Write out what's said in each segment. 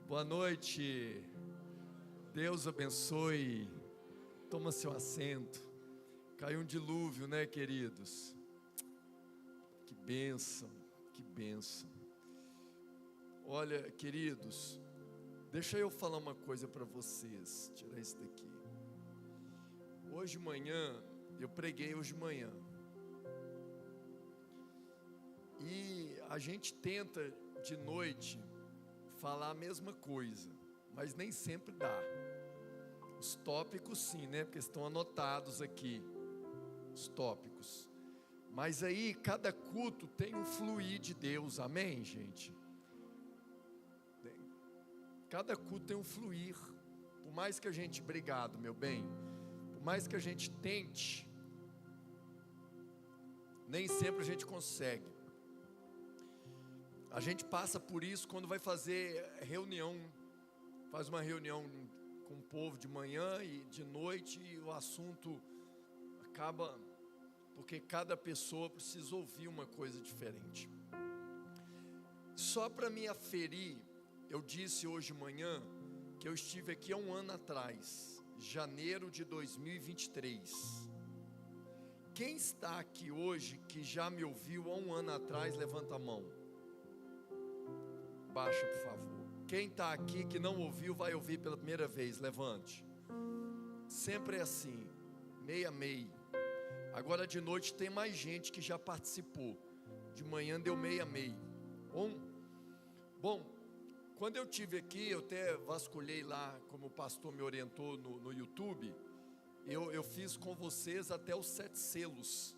Boa noite, Deus abençoe, toma seu assento. Caiu um dilúvio, né, queridos? Que bênção, que bênção. Olha, queridos, deixa eu falar uma coisa para vocês, tirar isso daqui. Hoje de manhã, eu preguei hoje de manhã. E a gente tenta de noite falar a mesma coisa, mas nem sempre dá. Os tópicos sim, né? Porque estão anotados aqui, os tópicos. Mas aí, cada culto tem um fluir de Deus, amém, gente? Cada culto tem um fluir. Por mais que a gente, obrigado, meu bem, por mais que a gente tente, nem sempre a gente consegue. A gente passa por isso quando vai fazer reunião, faz uma reunião com o povo de manhã e de noite, e o assunto acaba, porque cada pessoa precisa ouvir uma coisa diferente. Só para me aferir, eu disse hoje de manhã que eu estive aqui há um ano atrás, janeiro de 2023. Quem está aqui hoje que já me ouviu há um ano atrás, levanta a mão. Baixa, por favor. Quem está aqui que não ouviu, vai ouvir pela primeira vez, levante. Sempre é assim, meia. Agora de noite tem mais gente que já participou. De manhã deu meia. Bom, quando eu estive aqui, eu até vasculhei lá, como o pastor me orientou no YouTube. Eu fiz com vocês até os 7 selos.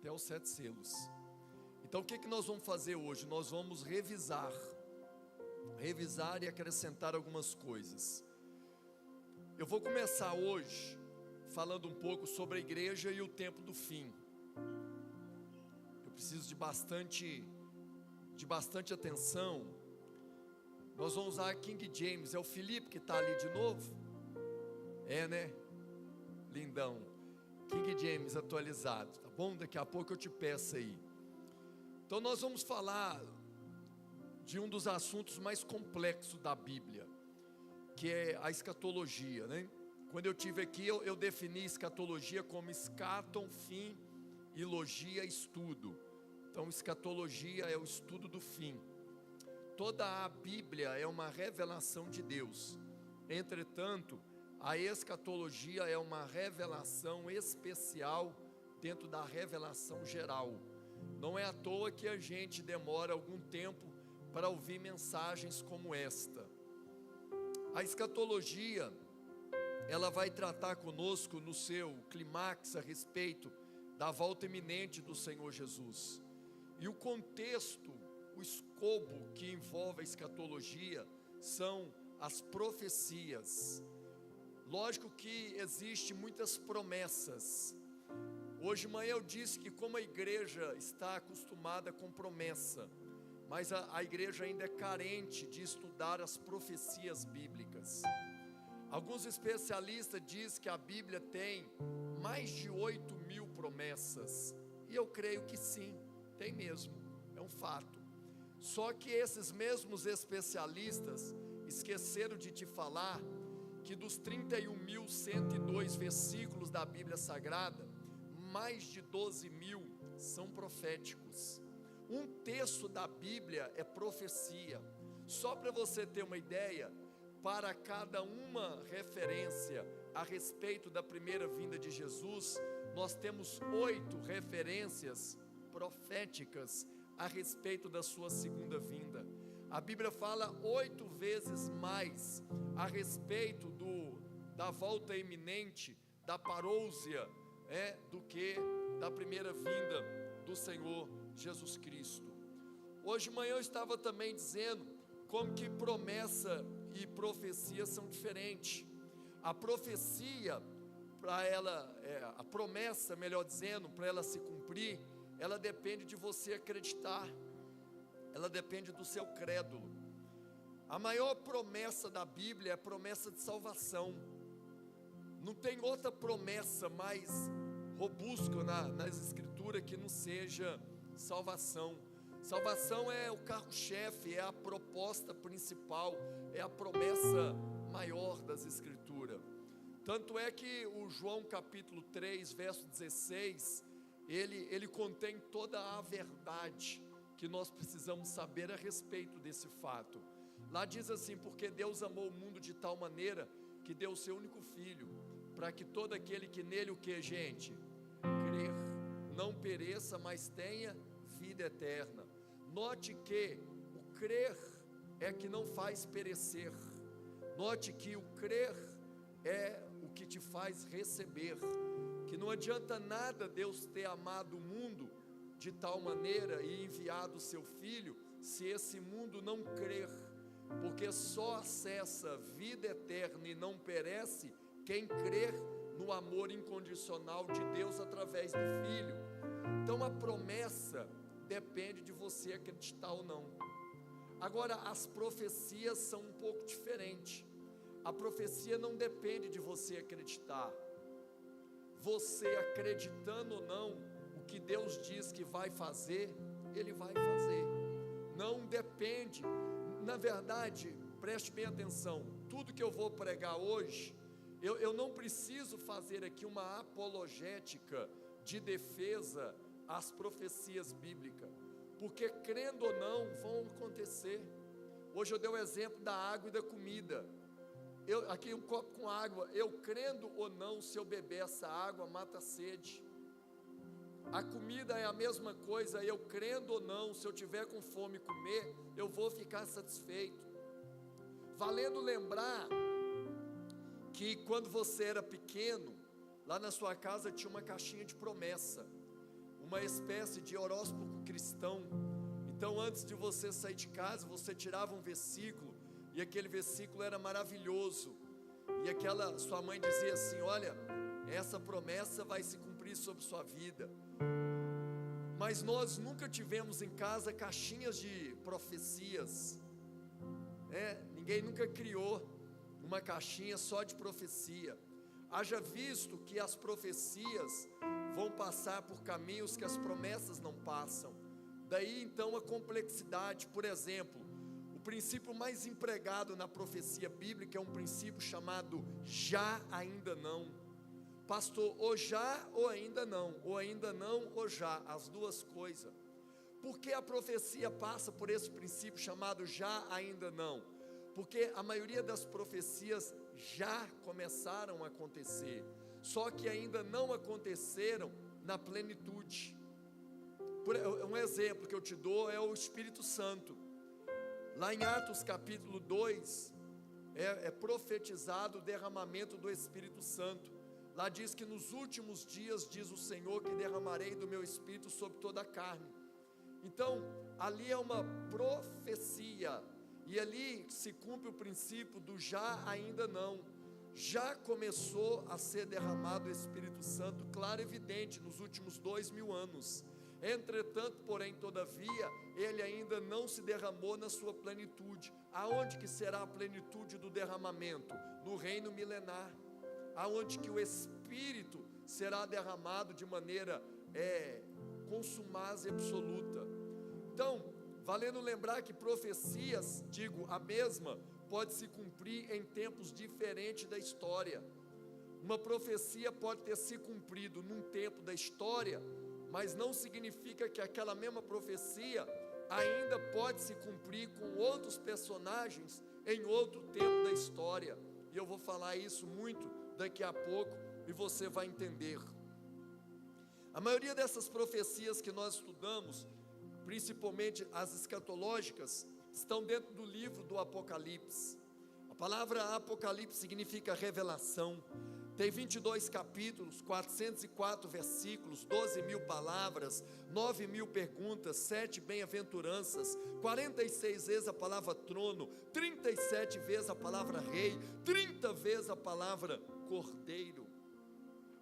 Até os 7 selos. Então o que nós vamos fazer hoje? Nós vamos revisar e acrescentar algumas coisas. Eu vou começar hoje falando um pouco sobre a igreja e o tempo do fim. Eu preciso de bastante atenção. Nós vamos usar King James. É o Felipe que está ali de novo? É, né? Lindão. King James atualizado, tá bom? Daqui a pouco eu te peço aí. Então nós vamos falar de um dos assuntos mais complexos da Bíblia, que é a escatologia, né? Quando eu estive aqui, eu defini escatologia como escatom, fim, e logia, estudo. Então escatologia é o estudo do fim. Toda a Bíblia é uma revelação de Deus. Entretanto, a escatologia é uma revelação especial dentro da revelação geral. Não é à toa que a gente demora algum tempo para ouvir mensagens como esta. A escatologia, ela vai tratar conosco no seu clímax a respeito da volta iminente do Senhor Jesus. E o contexto, o escopo que envolve a escatologia são as profecias. Lógico que existem muitas promessas. Hoje de manhã eu disse que como a igreja está acostumada com promessa, mas a igreja ainda é carente de estudar as profecias bíblicas. Alguns especialistas dizem que a Bíblia tem mais de 8.000 promessas, e eu creio que sim, tem mesmo, é um fato. Só que esses mesmos especialistas esqueceram de te falar que dos 31.102 versículos da Bíblia Sagrada, mais de 12.000 são proféticos. Um terço da Bíblia é profecia. Só para você ter uma ideia, para cada uma referência a respeito da primeira vinda de Jesus, nós temos 8 referências proféticas a respeito da sua segunda vinda. A Bíblia fala 8 vezes mais a respeito da volta iminente, da parousia, do que da primeira vinda do Senhor Jesus Cristo. Hoje de manhã eu estava também dizendo como que promessa e profecia são diferentes. A profecia, para ela, a promessa, melhor dizendo, para ela se cumprir, ela depende de você acreditar, ela depende do seu crédulo. A maior promessa da Bíblia é a promessa de salvação. Não tem outra promessa mais robusta nas escrituras que não seja salvação. Salvação é o carro-chefe, é a proposta principal, é a promessa maior das Escrituras. Tanto é que o João capítulo 3, verso 16, ele contém toda a verdade que nós precisamos saber a respeito desse fato. Lá diz assim: porque Deus amou o mundo de tal maneira que deu o seu único filho, para que todo aquele que nele, o que, gente? Crer, não pereça, mas tenha vida eterna. Note que o crer é que não faz perecer. Note que o crer é o que te faz receber. Que não adianta nada Deus ter amado o mundo de tal maneira e enviado o seu filho, se esse mundo não crer. Porque só acessa vida eterna e não perece quem crer no amor incondicional de Deus através do Filho. Então a promessa depende de você acreditar ou não. Agora, as profecias são um pouco diferentes. A profecia não depende de você acreditar. Você acreditando ou não, o que Deus diz que vai fazer, Ele vai fazer. Não depende. Na verdade, preste bem atenção, tudo que eu vou pregar hoje, eu não preciso fazer aqui uma apologética de defesa às profecias bíblicas, porque crendo ou não, vão acontecer. Hoje eu dei o exemplo da água e da comida. Aqui um copo com água, eu crendo ou não, se eu beber essa água, mata a sede. A comida é a mesma coisa, eu crendo ou não, se eu tiver com fome comer, eu vou ficar satisfeito. Valendo lembrar que quando você era pequeno, lá na sua casa tinha uma caixinha de promessa, uma espécie de horóscopo cristão. Então antes de você sair de casa, você tirava um versículo, e aquele versículo era maravilhoso, e aquela sua mãe dizia assim: olha, essa promessa vai se cumprir sobre sua vida. Mas nós nunca tivemos em casa caixinhas de profecias, ninguém nunca criou uma caixinha só de profecia. Haja visto que as profecias vão passar por caminhos que as promessas não passam. Daí então a complexidade. Por exemplo, o princípio mais empregado na profecia bíblica é um princípio chamado já, ainda não. Pastor, ou já ou ainda não, ou já, as duas coisas. Por que a profecia passa por esse princípio chamado já, ainda não? Porque a maioria das profecias já começaram a acontecer, só que ainda não aconteceram na plenitude. Um exemplo que eu te dou é o Espírito Santo. Lá em Atos capítulo 2, é profetizado o derramamento do Espírito Santo. Lá diz que nos últimos dias, diz o Senhor, que derramarei do meu Espírito sobre toda a carne. Então, ali é uma profecia, e ali se cumpre o princípio do já, ainda não. Já começou a ser derramado o Espírito Santo, claro e evidente, nos últimos 2000 anos. Entretanto, porém, todavia, ele ainda não se derramou na sua plenitude. Aonde que será a plenitude do derramamento? No reino milenar, aonde que o Espírito será derramado de maneira consumada e absoluta. Então, valendo lembrar que profecias, digo, a mesma, pode se cumprir em tempos diferentes da história. Uma profecia pode ter se cumprido num tempo da história, mas não significa que aquela mesma profecia ainda pode se cumprir com outros personagens em outro tempo da história. E eu vou falar isso muito daqui a pouco, e você vai entender. A maioria dessas profecias que nós estudamos, principalmente as escatológicas, estão dentro do livro do Apocalipse. A palavra Apocalipse significa revelação. Tem 22 capítulos, 404 versículos, 12.000 palavras, 9.000 perguntas, 7 bem-aventuranças, 46 vezes a palavra trono, 37 vezes a palavra rei, 30 vezes a palavra cordeiro.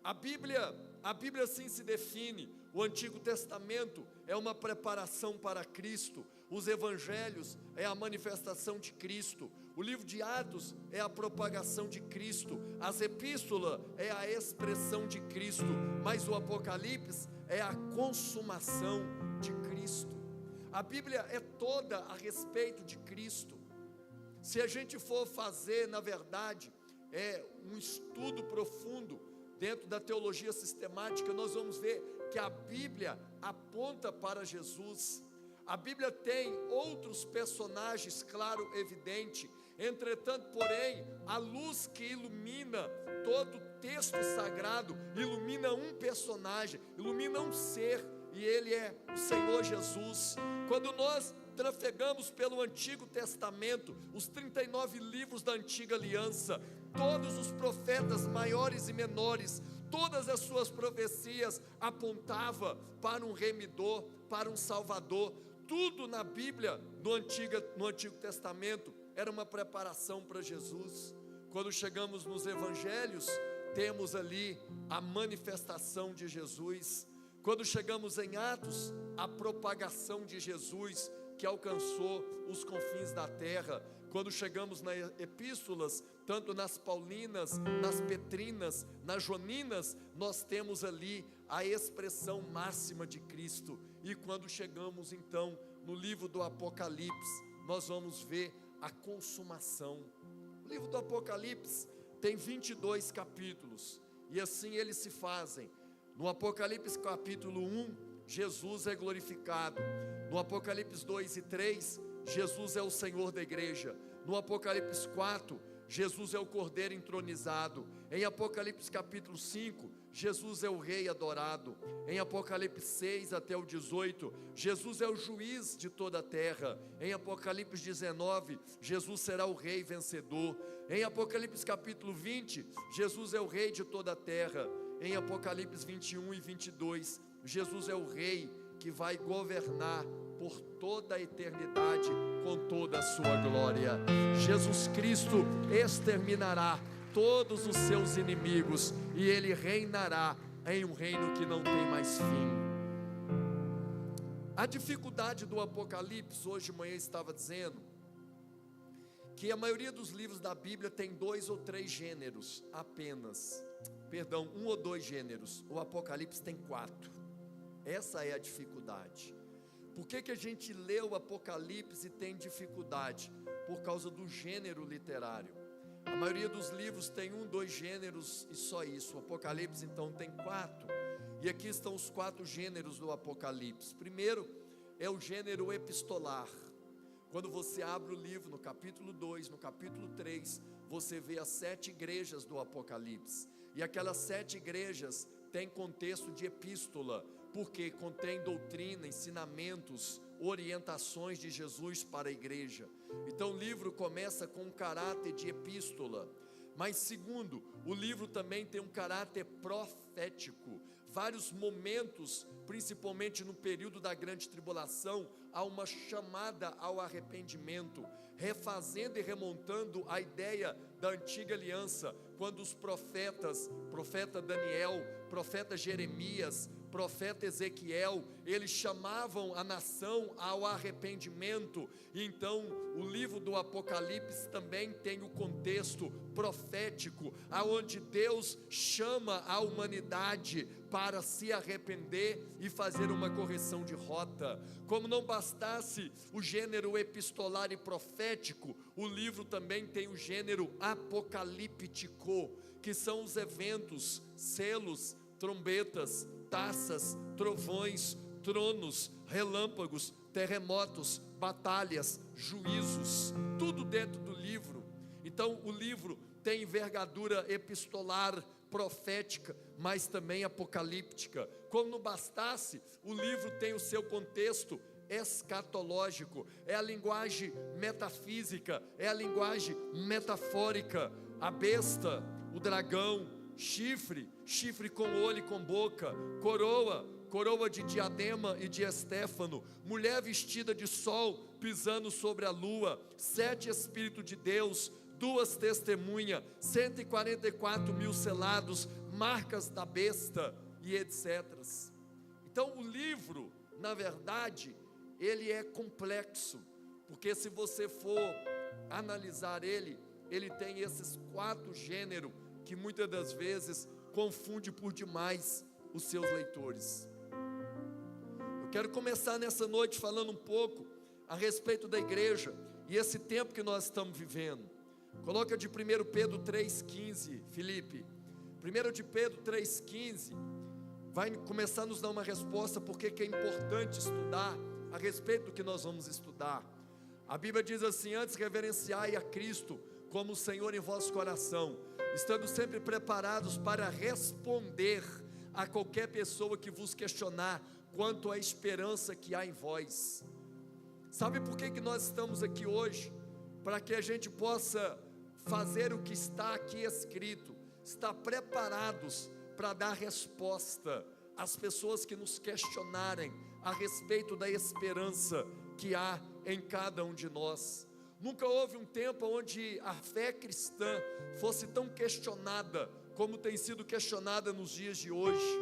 A Bíblia assim se define. O Antigo Testamento é uma preparação para Cristo, os Evangelhos é a manifestação de Cristo, o livro de Atos é a propagação de Cristo, as epístolas é a expressão de Cristo, mas o Apocalipse é a consumação de Cristo. A Bíblia é toda a respeito de Cristo. Se a gente for fazer, na verdade, um estudo profundo dentro da teologia sistemática, nós vamos ver que a Bíblia aponta para Jesus. A Bíblia tem outros personagens, claro, evidente. Entretanto, porém, a luz que ilumina todo o texto sagrado, ilumina um personagem, ilumina um ser, e ele é o Senhor Jesus. Quando nós trafegamos pelo Antigo Testamento, os 39 livros da Antiga Aliança, todos os profetas maiores e menores, todas as suas profecias apontavam para um remidor, para um salvador. Tudo na Bíblia, no Antigo Testamento, era uma preparação para Jesus. Quando chegamos nos Evangelhos, temos ali a manifestação de Jesus. Quando chegamos em Atos, a propagação de Jesus, que alcançou os confins da terra. Quando chegamos nas epístolas, tanto nas paulinas, nas petrinas, nas joaninas, nós temos ali a expressão máxima de Cristo. E quando chegamos então no livro do Apocalipse, nós vamos ver a consumação. O livro do Apocalipse tem 22 capítulos, e assim eles se fazem. No Apocalipse capítulo 1, Jesus é glorificado. No Apocalipse 2 e 3, Jesus é o Senhor da igreja. No Apocalipse 4, Jesus é o Cordeiro entronizado. Em Apocalipse capítulo 5, Jesus é o Rei adorado. Em Apocalipse 6 até o 18, Jesus é o juiz de toda a terra. Em Apocalipse 19, Jesus será o Rei vencedor. Em Apocalipse capítulo 20, Jesus é o Rei de toda a terra. Em Apocalipse 21 e 22, Jesus é o Rei que vai governar por toda a eternidade com toda a sua glória. Jesus Cristo exterminará todos os seus inimigos e Ele reinará em um reino que não tem mais fim. A dificuldade do Apocalipse, hoje de manhã estava dizendo, que a maioria dos livros da Bíblia tem 2 ou 3 gêneros apenas. Perdão, 1 ou 2 gêneros. O Apocalipse tem 4. Essa é a dificuldade. Por que a gente lê o Apocalipse e tem dificuldade? Por causa do gênero literário. A maioria dos livros tem 1, 2 gêneros e só isso. O Apocalipse então tem 4. E aqui estão os 4 gêneros do Apocalipse. Primeiro é o gênero epistolar. Quando você abre o livro no capítulo 2, no capítulo 3, você vê as 7 igrejas do Apocalipse. E aquelas 7 igrejas têm contexto de epístola, porque contém doutrina, ensinamentos, orientações de Jesus para a igreja. Então o livro começa com um caráter de epístola. Mas segundo, o livro também tem um caráter profético. Vários momentos, principalmente no período da grande tribulação, há uma chamada ao arrependimento, refazendo e remontando a ideia da antiga aliança, quando os profeta Daniel, profeta Jeremias, profeta Ezequiel, eles chamavam a nação ao arrependimento. E então o livro do Apocalipse também tem o contexto profético, aonde Deus chama a humanidade para se arrepender e fazer uma correção de rota. Como não bastasse o gênero epistolar e profético, o livro também tem o gênero apocalíptico, que são os eventos, selos, trombetas, taças, trovões, tronos, relâmpagos, terremotos, batalhas, juízos, tudo dentro do livro. Então o livro tem envergadura epistolar, profética, mas também apocalíptica. Como não bastasse, o livro tem o seu contexto escatológico, é a linguagem metafísica, é a linguagem metafórica. A besta, o dragão, chifre com olho e com boca, coroa de diadema e de estéfano, mulher vestida de sol pisando sobre a lua, 7 Espíritos de Deus, 2 testemunhas, 144 mil selados, marcas da besta e etc. Então o livro, na verdade, ele é complexo, porque se você for analisar ele tem esses 4 gêneros, que muitas das vezes confunde por demais os seus leitores. Eu Quero começar nessa noite falando um pouco a respeito da igreja e esse tempo que nós estamos vivendo. Coloca de 1 Pedro 3,15, Felipe. 1 de Pedro 3,15 vai começar a nos dar uma resposta porque que é importante estudar a respeito do que nós vamos estudar. A Bíblia diz assim: antes reverenciai a Cristo como o Senhor em vosso coração, estando sempre preparados para responder a qualquer pessoa que vos questionar quanto à esperança que há em vós. Sabe por que nós estamos aqui hoje? Para que a gente possa fazer o que está aqui escrito, estar preparados para dar resposta às pessoas que nos questionarem a respeito da esperança que há em cada um de nós. Nunca houve um tempo onde a fé cristã fosse tão questionada como tem sido questionada nos dias de hoje.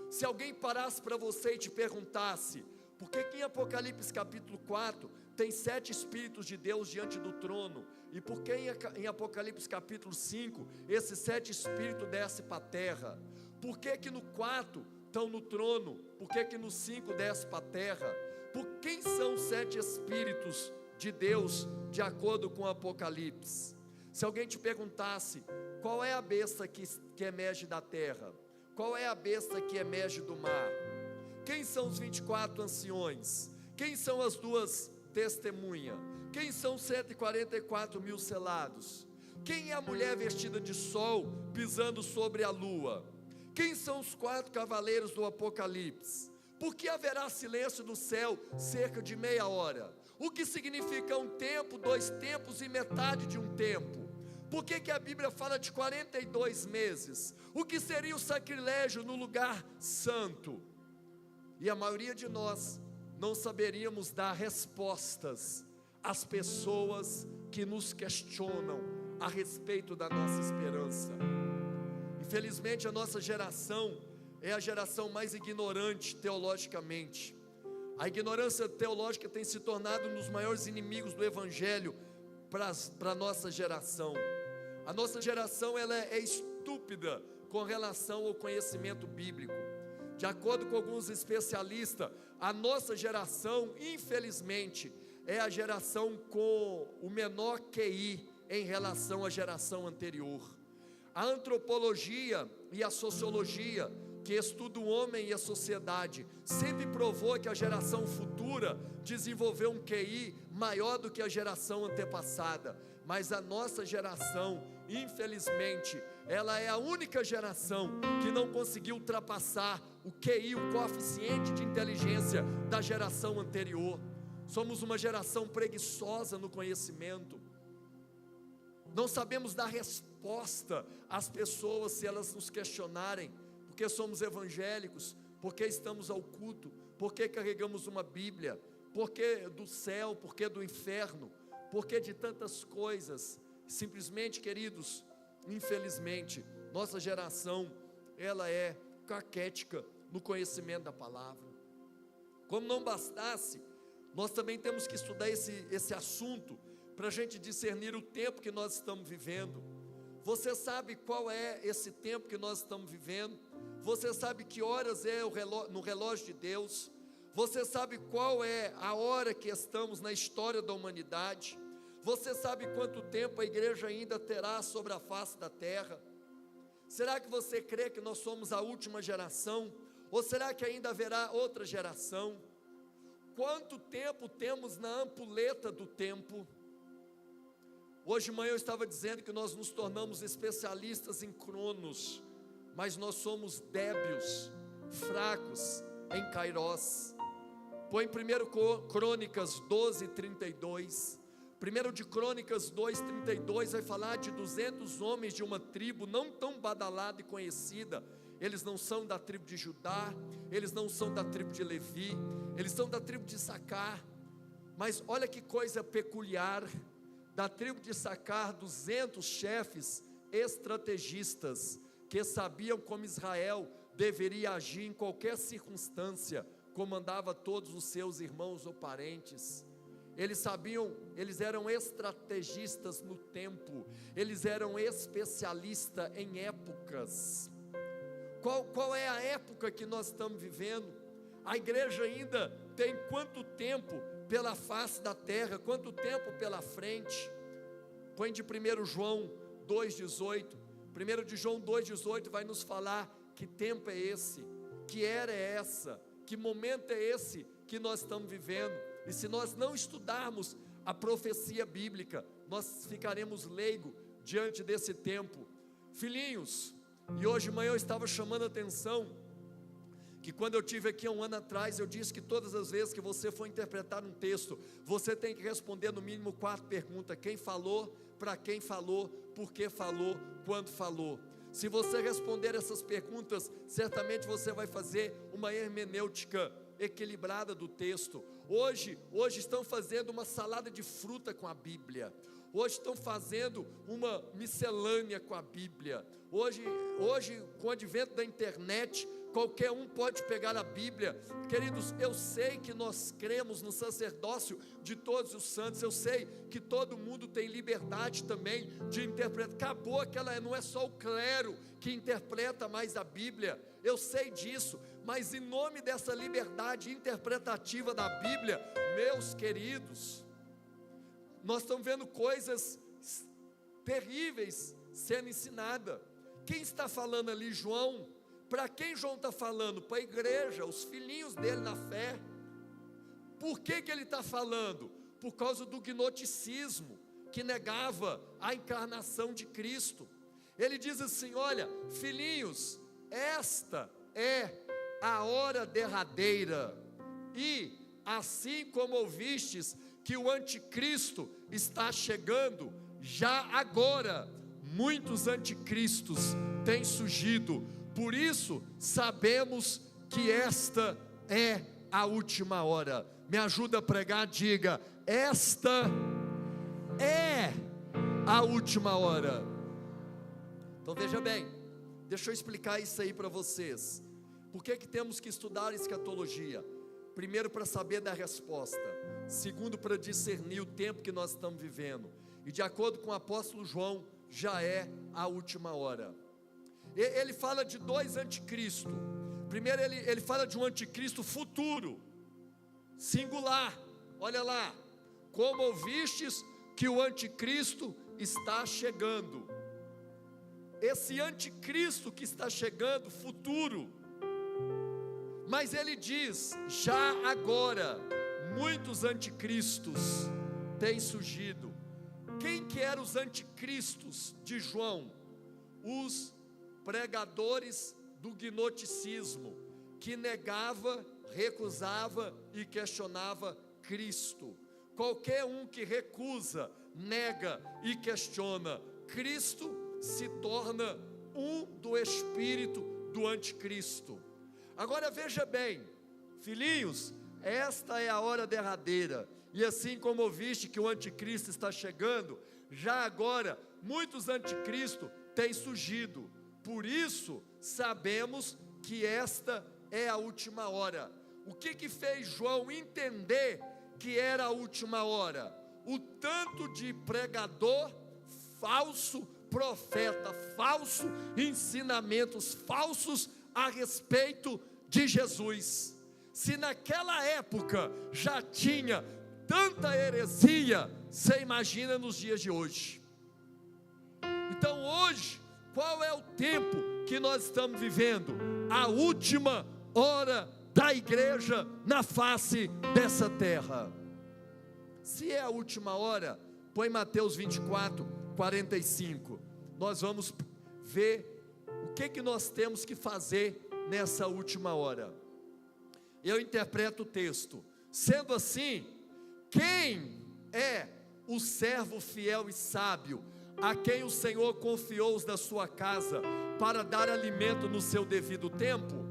Se alguém parasse para você e te perguntasse por que em Apocalipse capítulo 4 tem 7 Espíritos de Deus diante do trono, e por que em Apocalipse capítulo 5 esses 7 Espíritos descem para a terra, por que no 4 estão no trono, por que no 5 desce para a terra, por quem são os 7 Espíritos de Deus de acordo com Apocalipse? Se alguém te perguntasse qual é a besta que emerge da terra, qual é a besta que emerge do mar, quem são os 24 anciões, quem são as 2 testemunhas, quem são 144 mil selados, quem é a mulher vestida de sol pisando sobre a lua, quem são os 4 cavaleiros do Apocalipse? Por que haverá silêncio no céu cerca de meia hora? O que significa um tempo, 2 tempos e metade de um tempo? Por que a Bíblia fala de 42 meses? O que seria o sacrilégio no lugar santo? E a maioria de nós não saberíamos dar respostas às pessoas que nos questionam a respeito da nossa esperança. Infelizmente a nossa geração é a geração mais ignorante teologicamente. A ignorância teológica tem se tornado um dos maiores inimigos do Evangelho para a nossa geração. A nossa geração ela é estúpida com relação ao conhecimento bíblico. De acordo com alguns especialistas, a nossa geração, infelizmente, é a geração com o menor QI em relação à geração anterior. A antropologia e a sociologia, que estuda o homem e a sociedade, sempre provou que a geração futura desenvolveu um QI maior do que a geração antepassada. Mas a nossa geração, infelizmente, ela é a única geração que não conseguiu ultrapassar o QI, o coeficiente de inteligência da geração anterior. Somos uma geração preguiçosa no conhecimento. Não sabemos dar resposta às pessoas se elas nos questionarem. Porque somos evangélicos, porque estamos ao culto, porque carregamos uma Bíblia, porque do céu, porque do inferno, porque de tantas coisas. Simplesmente, queridos, infelizmente, nossa geração, ela é caquética no conhecimento da palavra. Como não bastasse, nós também temos que estudar esse assunto, para a gente discernir o tempo que nós estamos vivendo. Você sabe qual é esse tempo que nós estamos vivendo? Você sabe que horas é no relógio de Deus? Você sabe qual é a hora que estamos na história da humanidade? Você sabe quanto tempo a igreja ainda terá sobre a face da terra? Será que você crê que nós somos a última geração? Ou será que ainda haverá outra geração? Quanto tempo temos na ampulheta do tempo? Hoje de manhã eu estava dizendo que nós nos tornamos especialistas em cronos, mas nós somos débios, fracos em kairós. Põe 1 Crônicas 12:32. 1 de Crônicas 2:32 vai falar de 200 homens de uma tribo não tão badalada e conhecida. Eles não são da tribo de Judá, eles não são da tribo de Levi, eles são da tribo de Issacar. Mas olha que coisa peculiar, da tribo de Issacar, 200 chefes estrategistas, que sabiam como Israel deveria agir em qualquer circunstância, comandava todos os seus irmãos ou parentes. Eles sabiam, eles eram estrategistas no tempo, eles eram especialistas em épocas. Qual é a época que nós estamos vivendo? A igreja ainda tem quanto tempo pela face da terra, quanto tempo pela frente? Põe de 1 João 2,18. 1 de João 2,18 vai nos falar que tempo é esse, que era é essa, que momento é esse que nós estamos vivendo. E se nós não estudarmos a profecia bíblica, nós ficaremos leigos diante desse tempo. Filhinhos, e hoje de manhã eu estava chamando a atenção, que quando eu estive aqui há um ano atrás, eu disse que todas as vezes que você for interpretar um texto, você tem que responder no mínimo 4 perguntas: quem falou, para quem falou, por que falou, quando falou. Se você responder essas perguntas, certamente você vai fazer uma hermenêutica equilibrada do texto. Hoje estão fazendo uma salada de fruta com a Bíblia. Hoje estão fazendo uma miscelânea com a Bíblia. Hoje com o advento da internet, qualquer um pode pegar a Bíblia. Queridos, eu sei que nós cremos no sacerdócio de todos os santos. Eu sei que todo mundo tem liberdade também de interpretar. Acabou aquela, não é só o clero que interpreta mais a Bíblia. Eu sei disso, mas em nome dessa liberdade interpretativa da Bíblia, meus queridos, nós estamos vendo coisas terríveis sendo ensinadas. Quem está falando ali? João. Para quem João está falando? Para a igreja, os filhinhos dele na fé. Por que ele está falando? Por causa do gnosticismo, que negava a encarnação de Cristo. Ele diz assim: olha, filhinhos, esta é a hora derradeira, e assim como ouvistes que o anticristo está chegando, já agora muitos anticristos têm surgido. Por isso sabemos que esta é a última hora. Me ajuda a pregar, diga: esta é a última hora. Então veja bem, deixa eu explicar isso aí para vocês. Por que temos que estudar escatologia? Primeiro, para saber da resposta. Segundo, para discernir o tempo que nós estamos vivendo. E de acordo com o apóstolo João, já é a última hora. Ele fala de 2 anticristos. Primeiro ele fala de um anticristo futuro, singular. Olha lá: como ouvistes que o anticristo está chegando. Esse anticristo que está chegando, futuro. Mas ele diz: já agora muitos anticristos têm surgido. Quem que eram os anticristos de João? Os pregadores do gnosticismo, que negava, recusava e questionava Cristo. Qualquer um que recusa, nega e questiona Cristo se torna um do espírito do anticristo. Agora veja bem, filhinhos, esta é a hora derradeira, e assim como ouviste que o anticristo está chegando, já agora muitos anticristos têm surgido. Por isso sabemos que esta é a última hora. O que fez João entender que era a última hora? O tanto de pregador falso, profeta falso, ensinamentos falsos a respeito de Jesus. Se naquela época já tinha tanta heresia, você imagina nos dias de hoje. Então hoje, qual é o tempo que nós estamos vivendo? A última hora da igreja na face dessa terra. Se é a última hora, põe Mateus 24, 45. Nós vamos ver o que nós temos que fazer nessa última hora. Eu interpreto o texto: sendo assim, quem é o servo fiel e sábio, a quem o Senhor confiou os da sua casa, para dar alimento no seu devido tempo?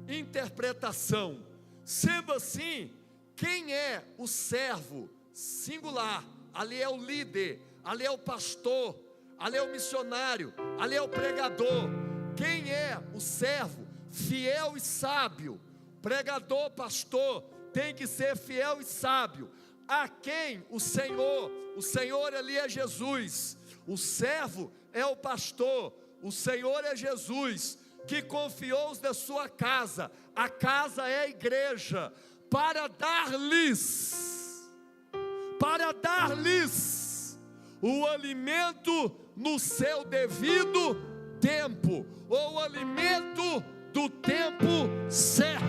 Interpretação: sendo assim, quem é o servo singular? Ali é o líder, ali é o pastor, ali é o missionário, ali é o pregador. Quem é o servo fiel e sábio? Pregador, pastor, tem que ser fiel e sábio. A quem o Senhor ali é Jesus, o servo é o pastor, o Senhor é Jesus, que confiou os da sua casa, a casa é a igreja, para dar-lhes o alimento no seu devido tempo, ou o alimento do tempo certo.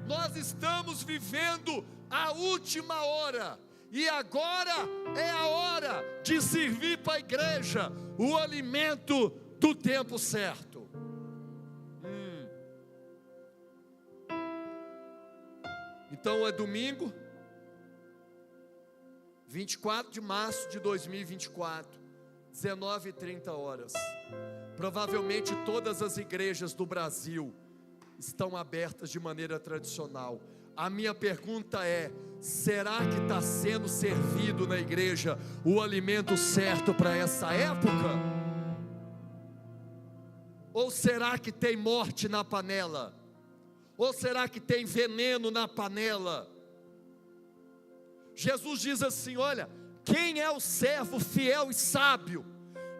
Nós estamos vivendo a última hora, e agora é a hora de servir para a igreja o alimento do tempo certo. Então é domingo, 24 de março de 2024, 19h30. Provavelmente todas as igrejas do Brasil estão abertas de maneira tradicional. A minha pergunta é: será que está sendo servido na igreja o alimento certo para essa época? Ou será que tem morte na panela? Ou será que tem veneno na panela? Jesus diz assim: olha, quem é o servo fiel e sábio?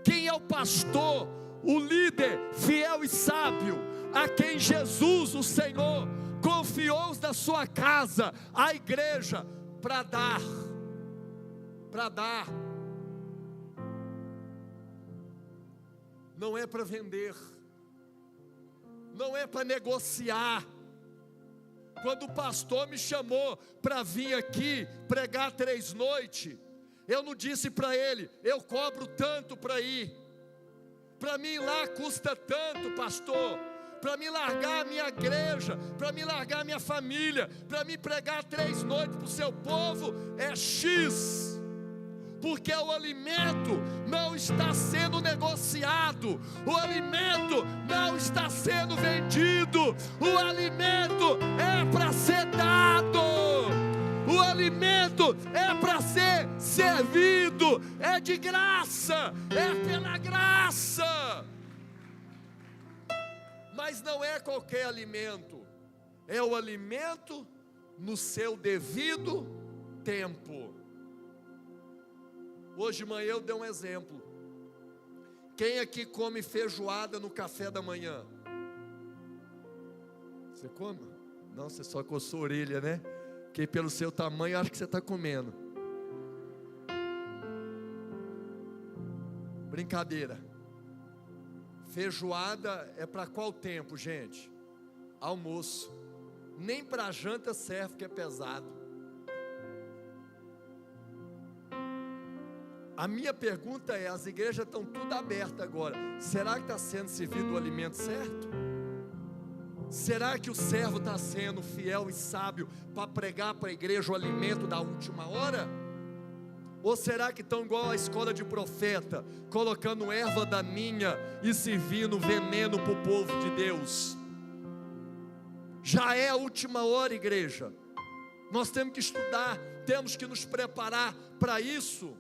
Quem é o pastor, o líder fiel e sábio, a quem Jesus, o Senhor, confiou da sua casa, a igreja, para dar. Não é para vender, não é para negociar. Quando o pastor me chamou para vir aqui pregar 3 noites, eu não disse para ele: eu cobro tanto para ir, para mim lá custa tanto, pastor, para me largar a minha igreja, para me largar a minha família, para me pregar 3 noites para o seu povo é X. Porque o alimento não está sendo negociado, o alimento não está sendo vendido, o alimento é para ser dado, o alimento é para ser servido, é de graça, é pela graça. Mas não é qualquer alimento, é o alimento no seu devido tempo. Hoje de manhã eu dei um exemplo. Quem aqui come feijoada no café da manhã? Você come? Não, você só coçou a orelha, né? Porque pelo seu tamanho eu acho que você está comendo. Brincadeira. Feijoada é para qual tempo, gente? Almoço. Nem para janta serve, que é pesado. A minha pergunta é: as igrejas estão tudo abertas agora, será que está sendo servido o alimento certo? Será que o servo está sendo fiel e sábio para pregar para a igreja o alimento da última hora? Ou será que estão igual a escola de profeta, colocando erva daninha e servindo veneno para o povo de Deus? Já é a última hora, igreja. Nós temos que estudar, temos que nos preparar para isso.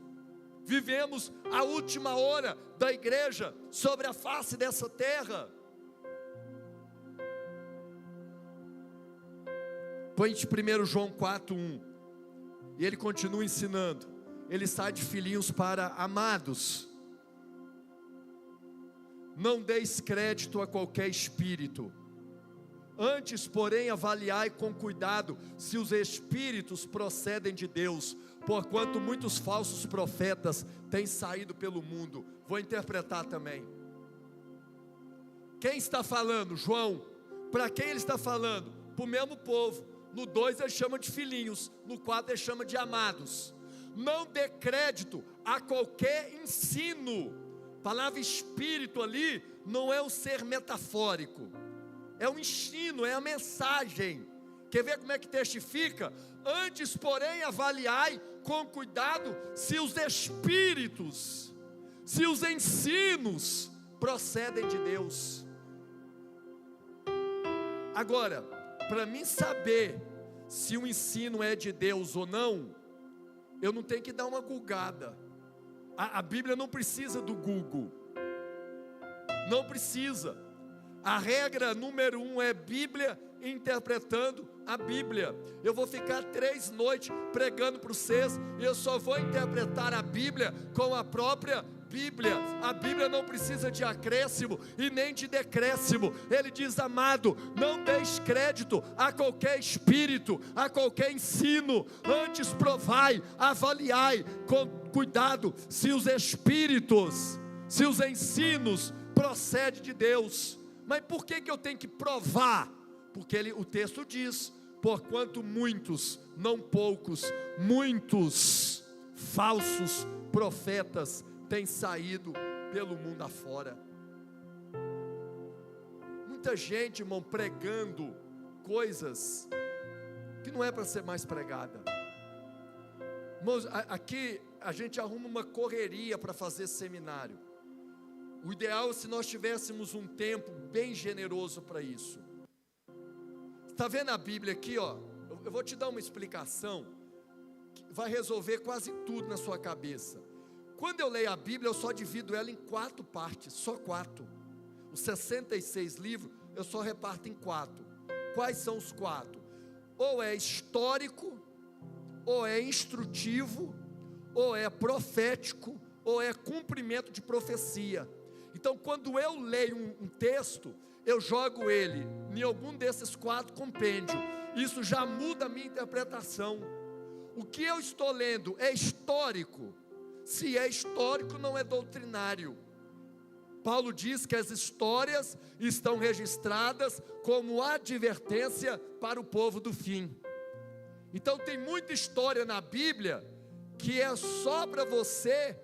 Vivemos a última hora da igreja sobre a face dessa terra. Põe de 1 João 4:1. E ele continua ensinando. Ele sai de filhinhos para amados. Não deis crédito a qualquer espírito. Antes, porém, avaliai com cuidado se os espíritos procedem de Deus, porquanto muitos falsos profetas têm saído pelo mundo. Vou interpretar também. Quem está falando? João. Para quem ele está falando? Para o mesmo povo. No 2 ele chama de filhinhos, no 4 ele chama de amados. Não dê crédito a qualquer ensino. A palavra espírito ali não é um ser metafórico, é um ensino, é a mensagem. Quer ver como é que testifica? Antes, porém, avaliai com cuidado se os espíritos, se os ensinos procedem de Deus. Agora, para mim saber se o ensino é de Deus ou não, eu não tenho que dar uma googada. A Bíblia não precisa do Google, não precisa. A regra número 1 é Bíblia interpretando a Bíblia. Eu vou ficar 3 noites pregando para vocês, e eu só vou interpretar a Bíblia com a própria a Bíblia não precisa de acréscimo e nem de decréscimo. Ele diz: amado, não deis crédito a qualquer espírito, a qualquer ensino, antes provai, avaliai com cuidado se os espíritos, se os ensinos procedem de Deus. Mas por que eu tenho que provar? Porque o texto diz: porquanto muitos, não poucos, muitos falsos profetas têm saído pelo mundo afora. Muita gente, irmão, pregando coisas que não é para ser mais pregada. Irmãos, aqui a gente arruma uma correria para fazer seminário. O ideal é se nós tivéssemos um tempo bem generoso para isso. Está vendo a Bíblia aqui, ó? Eu vou te dar uma explicação que vai resolver quase tudo na sua cabeça. Quando eu leio a Bíblia, eu só divido ela em 4 partes, só 4. Os 66 livros, eu só reparto em 4. Quais são os 4? Ou é histórico, ou é instrutivo, ou é profético, ou é cumprimento de profecia. Então, quando eu leio um texto, eu jogo ele em algum desses 4 compêndios. Isso já muda a minha interpretação. O que eu estou lendo é histórico. Se é histórico, não é doutrinário. Paulo diz que as histórias estão registradas como advertência para o povo do fim. Então tem muita história na Bíblia que é só para você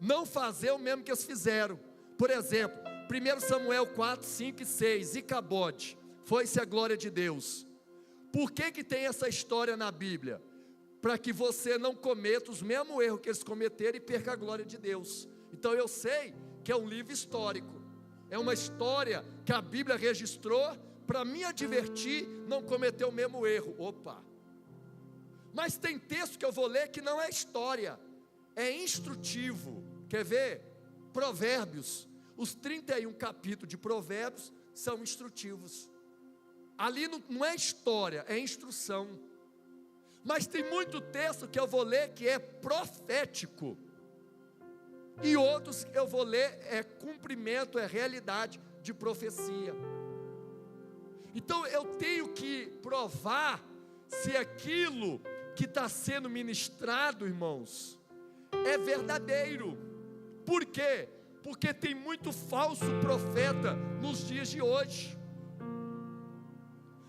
não fazer o mesmo que eles fizeram. Por exemplo, 1 Samuel 4, 5 e 6, Icabode, foi-se a glória de Deus. Por que tem essa história na Bíblia? Para que você não cometa os mesmos erros que eles cometeram e perca a glória de Deus. Então eu sei que é um livro histórico, é uma história que a Bíblia registrou para me advertir, não cometer o mesmo erro. Opa! Mas tem texto que eu vou ler que não é história, é instrutivo. Quer ver? Provérbios, os 31 capítulos de Provérbios são instrutivos. Ali não é história, é instrução. Mas tem muito texto que eu vou ler que é profético, e outros que eu vou ler é cumprimento, é realidade de profecia. Então eu tenho que provar se aquilo que está sendo ministrado, irmãos, é verdadeiro. Por quê? Porque tem muito falso profeta nos dias de hoje.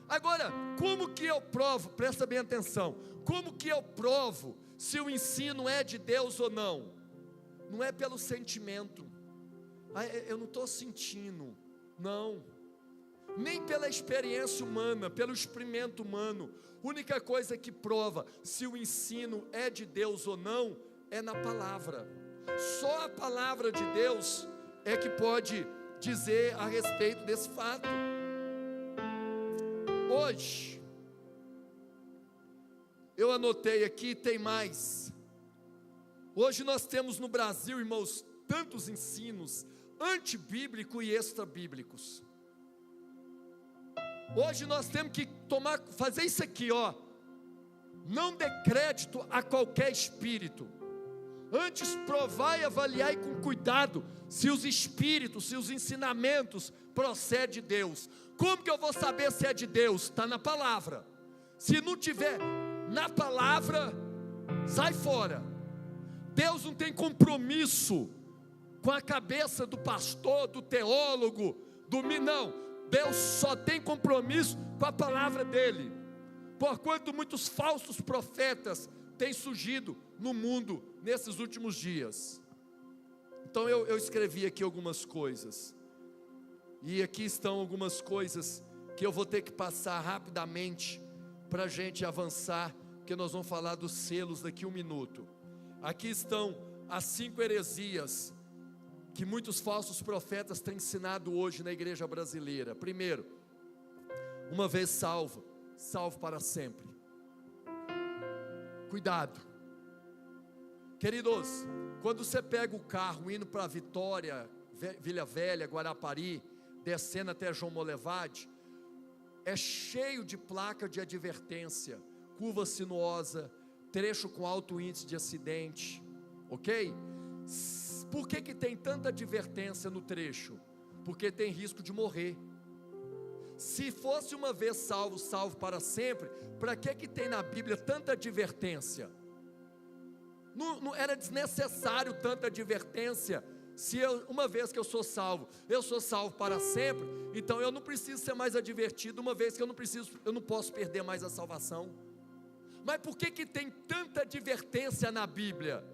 Agora, como que eu provo? Presta bem atenção. Como que eu provo se o ensino é de Deus ou não? Não é pelo sentimento. Eu não estou sentindo. Não. Nem pela experiência humana, pelo experimento humano. A única coisa que prova se o ensino é de Deus ou não é na palavra. Só a palavra de Deus é que pode dizer a respeito desse fato. Hoje, eu anotei aqui, tem mais. Hoje nós temos no Brasil, irmãos, tantos ensinos antibíblicos e extrabíblicos. Hoje nós temos que fazer isso aqui, ó. Não dê crédito a qualquer espírito. Antes provai e avaliai com cuidado se os espíritos, se os ensinamentos procedem de Deus. Como que eu vou saber se é de Deus? Está na palavra. Se não tiver na palavra, sai fora. Deus não tem compromisso com a cabeça do pastor, do teólogo, não. Deus só tem compromisso com a palavra dele. Porquanto muitos falsos profetas têm surgido no mundo nesses últimos dias. Então eu escrevi aqui algumas coisas. E aqui estão algumas coisas que eu vou ter que passar rapidamente para a gente avançar, porque nós vamos falar dos selos daqui a um minuto. Aqui estão as 5 heresias que muitos falsos profetas têm ensinado hoje na igreja brasileira. Primeiro, uma vez salvo, salvo para sempre. Cuidado. Queridos, quando você pega o carro indo para Vitória, Vila Velha, Guarapari, descendo até João Molevade, é cheio de placa de advertência, curva sinuosa, trecho com alto índice de acidente, ok? por que tem tanta advertência no trecho? Porque tem risco de morrer. Se fosse uma vez salvo, salvo para sempre, para que tem na Bíblia tanta advertência? Não era desnecessário tanta advertência. Uma vez que eu sou salvo para sempre, então eu não preciso ser mais advertido, uma vez que eu não posso perder mais a salvação. Mas por que tem tanta advertência na Bíblia?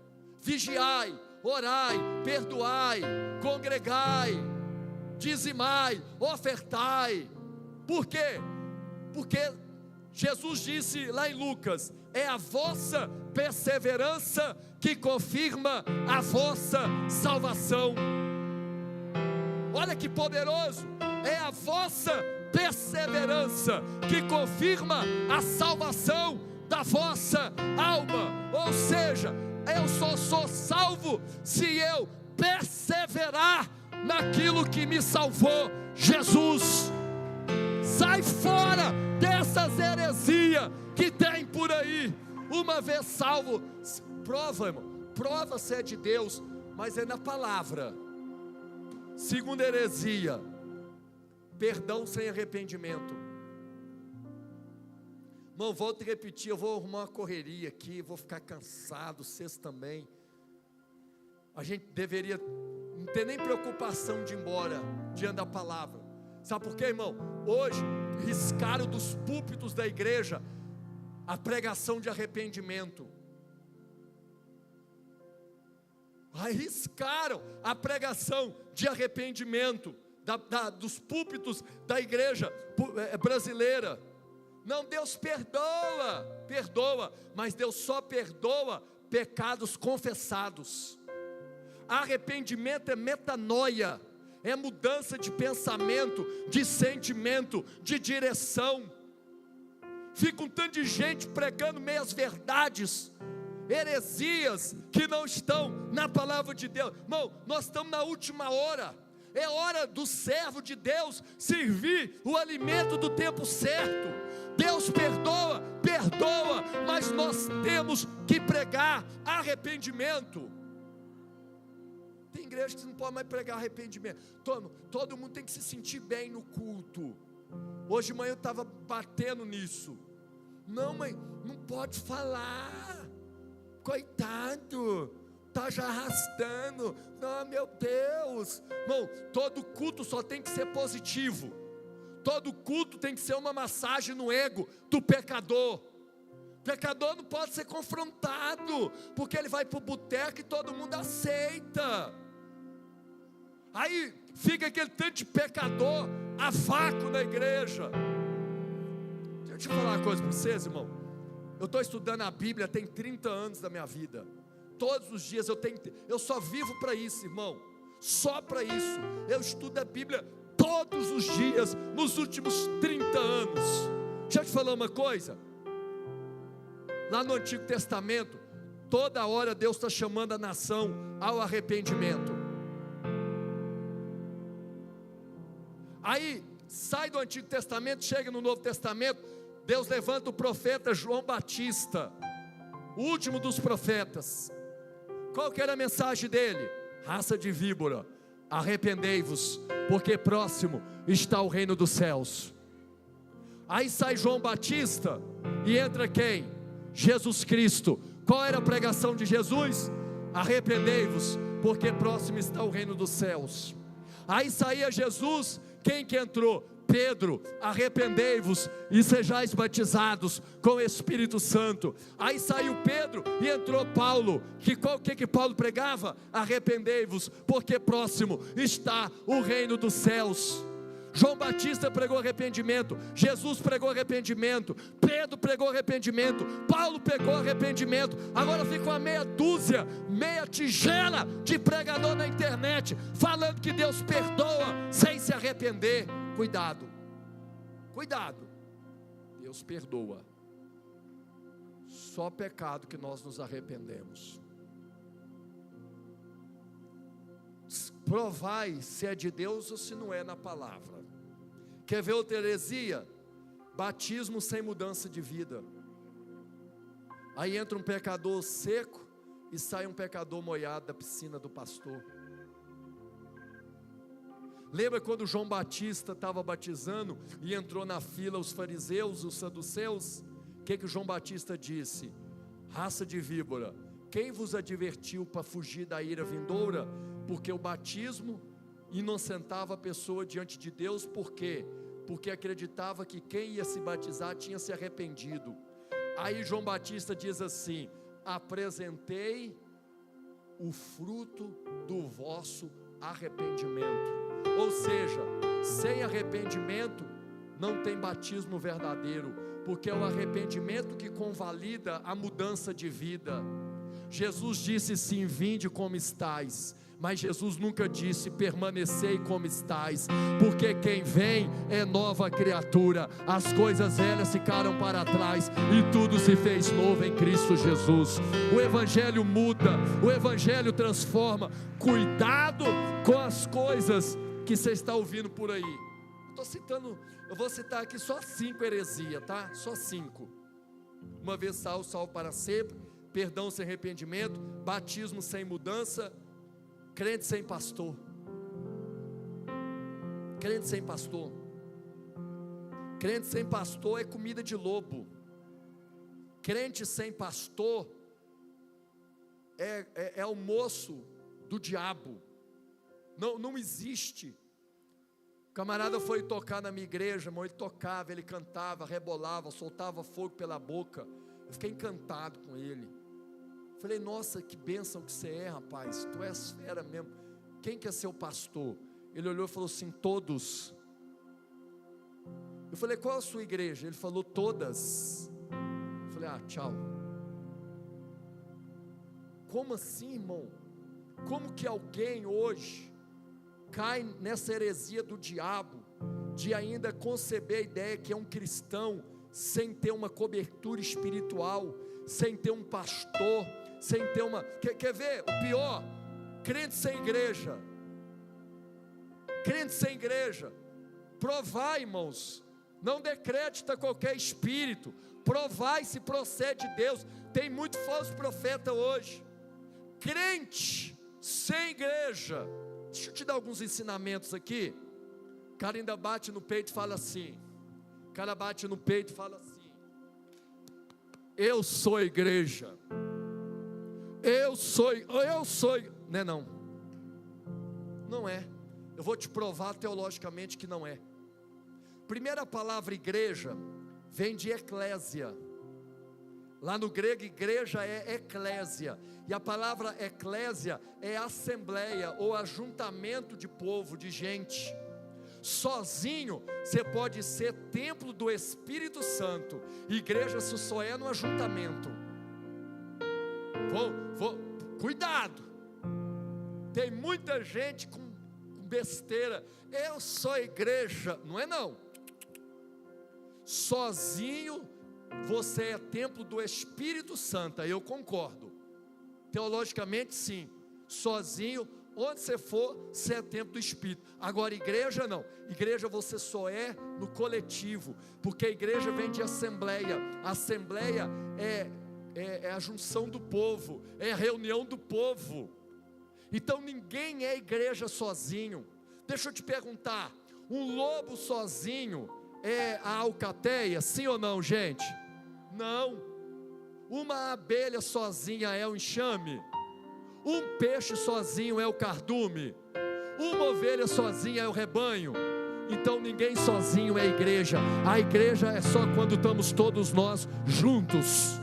Vigiai, orai, perdoai, congregai, dizimai, ofertai. Por quê? Porque Jesus disse lá em Lucas: é a vossa perseverança que confirma a vossa salvação. Olha que poderoso! É a vossa perseverança que confirma a salvação da vossa alma. Ou seja, eu só sou salvo se eu perseverar naquilo que me salvou, Jesus. Sai fora dessas heresias que tem por aí. Uma vez salvo, prova, irmão, prova se é de Deus, mas é na palavra. Segunda heresia, perdão sem arrependimento. Irmão, volto a repetir, eu vou arrumar uma correria aqui, vou ficar cansado, vocês também. A gente deveria não ter nem preocupação de ir embora diante da palavra. Sabe por quê, irmão? Hoje riscaram dos púlpitos da igreja a pregação de arrependimento. Arriscaram a pregação de arrependimento dos púlpitos da igreja brasileira. Não, Deus perdoa, mas Deus só perdoa pecados confessados. Arrependimento é metanoia, é mudança de pensamento, de sentimento, de direção. Fica um tanto de gente pregando meias verdades, heresias que não estão na palavra de Deus. Irmão, nós estamos na última hora. É hora do servo de Deus servir o alimento do tempo certo. Deus perdoa, mas nós temos que pregar arrependimento. Tem igreja que não pode mais pregar arrependimento. Todo mundo tem que se sentir bem no culto. Hoje de manhã eu estava batendo nisso. Não, mãe, não pode falar. Coitado, está já arrastando. Não, meu Deus. Não, todo culto só tem que ser positivo. Todo culto tem que ser uma massagem no ego do pecador. O pecador não pode ser confrontado, porque ele vai para o boteco e todo mundo aceita. Aí fica aquele tanto de pecador a vácuo na igreja. Deixa eu falar uma coisa para vocês, irmão. Eu estou estudando a Bíblia tem 30 anos da minha vida. Todos os dias eu só vivo para isso, irmão. Só para isso. Eu estudo a Bíblia todos os dias, nos últimos 30 anos. Deixa eu te falar uma coisa. Lá no Antigo Testamento, toda hora Deus está chamando a nação ao arrependimento. Aí, sai do Antigo Testamento, chega no Novo Testamento, Deus levanta o profeta João Batista, o último dos profetas. Qual que era a mensagem dele? Raça de víbora, arrependei-vos, porque próximo está o reino dos céus. Aí sai João Batista, e entra quem? Jesus Cristo. Qual era a pregação de Jesus? Arrependei-vos, porque próximo está o reino dos céus. Aí saía Jesus, quem que entrou? Pedro, arrependei-vos e sejais batizados com o Espírito Santo. Aí saiu Pedro e entrou Paulo. O que Paulo pregava? Arrependei-vos, porque próximo está o reino dos céus. João Batista pregou arrependimento, Jesus pregou arrependimento, Pedro pregou arrependimento, Paulo pregou arrependimento. Agora fica uma meia dúzia, meia tigela de pregador na internet, falando que Deus perdoa sem se arrepender. Cuidado, Deus perdoa, só pecado que nós nos arrependemos. Provai se é de Deus ou se não é na palavra. Quer ver outra heresia? Batismo sem mudança de vida. Aí entra um pecador seco, e sai um pecador molhado da piscina do pastor. Lembra quando João Batista estava batizando e entrou na fila os fariseus, os saduceus? O que João Batista disse? Raça de víbora, quem vos advertiu para fugir da ira vindoura? Porque o batismo inocentava a pessoa diante de Deus. Por quê? Porque acreditava que quem ia se batizar tinha se arrependido. Aí João Batista diz assim: apresentei o fruto do vosso arrependimento. Ou seja, sem arrependimento não tem batismo verdadeiro, porque é o arrependimento que convalida a mudança de vida. Jesus disse sim, vinde como estais, mas Jesus nunca disse permanecei como estais, porque quem vem é nova criatura, as coisas velhas ficaram para trás e tudo se fez novo em Cristo Jesus. O Evangelho muda, o Evangelho transforma. Cuidado com as coisas que você está ouvindo por aí. Eu vou citar aqui só 5 heresias, tá? Só 5. Uma vez salvo, salvo para sempre. Perdão sem arrependimento. Batismo sem mudança. Crente sem pastor. Crente sem pastor. Crente sem pastor é comida de lobo. Crente sem pastor é almoço do diabo. Não existe. O camarada foi tocar na minha igreja, irmão, ele tocava, ele cantava, rebolava, soltava fogo pela boca. Eu fiquei encantado com ele. Falei, nossa, que bênção que você é, rapaz, tu és fera mesmo. Quem que é seu pastor? Ele olhou e falou assim, todos. Eu falei, qual é a sua igreja? Ele falou, todas. Eu falei, tchau. Como assim, irmão? Como que alguém hoje cai nessa heresia do diabo, de ainda conceber a ideia que é um cristão, sem ter uma cobertura espiritual, sem ter um pastor, sem ter uma... Quer ver o pior? Crente sem igreja. Crente sem igreja. Provai, irmãos, não decreta qualquer espírito, provai se procede de Deus. Tem muito falso profeta hoje. Crente sem igreja. Deixa eu te dar alguns ensinamentos aqui. O cara ainda bate no peito e fala assim. O cara bate no peito e fala assim: eu sou igreja. Eu sou. Não é não. Não é. Eu vou te provar teologicamente que não é. Primeira palavra igreja vem de eclésia. Lá no grego igreja é eclésia. E a palavra eclésia é assembleia ou ajuntamento de povo, de gente. Sozinho você pode ser templo do Espírito Santo. Igreja só é no ajuntamento. Cuidado. Tem muita gente com besteira. Eu sou igreja. Não é não. Sozinho você é templo do Espírito Santo. Eu concordo. Teologicamente sim. Sozinho, onde você for, você é templo do Espírito. Agora igreja não. Igreja você só é no coletivo, porque a igreja vem de assembleia. A assembleia é a junção do povo, é a reunião do povo. Então ninguém é igreja sozinho. Deixa eu te perguntar, um lobo sozinho é a alcateia, sim ou não, gente? Não. Uma abelha sozinha é o enxame. Um peixe sozinho é o cardume. Uma ovelha sozinha é o rebanho. Então ninguém sozinho é igreja. A igreja é só quando estamos todos nós juntos.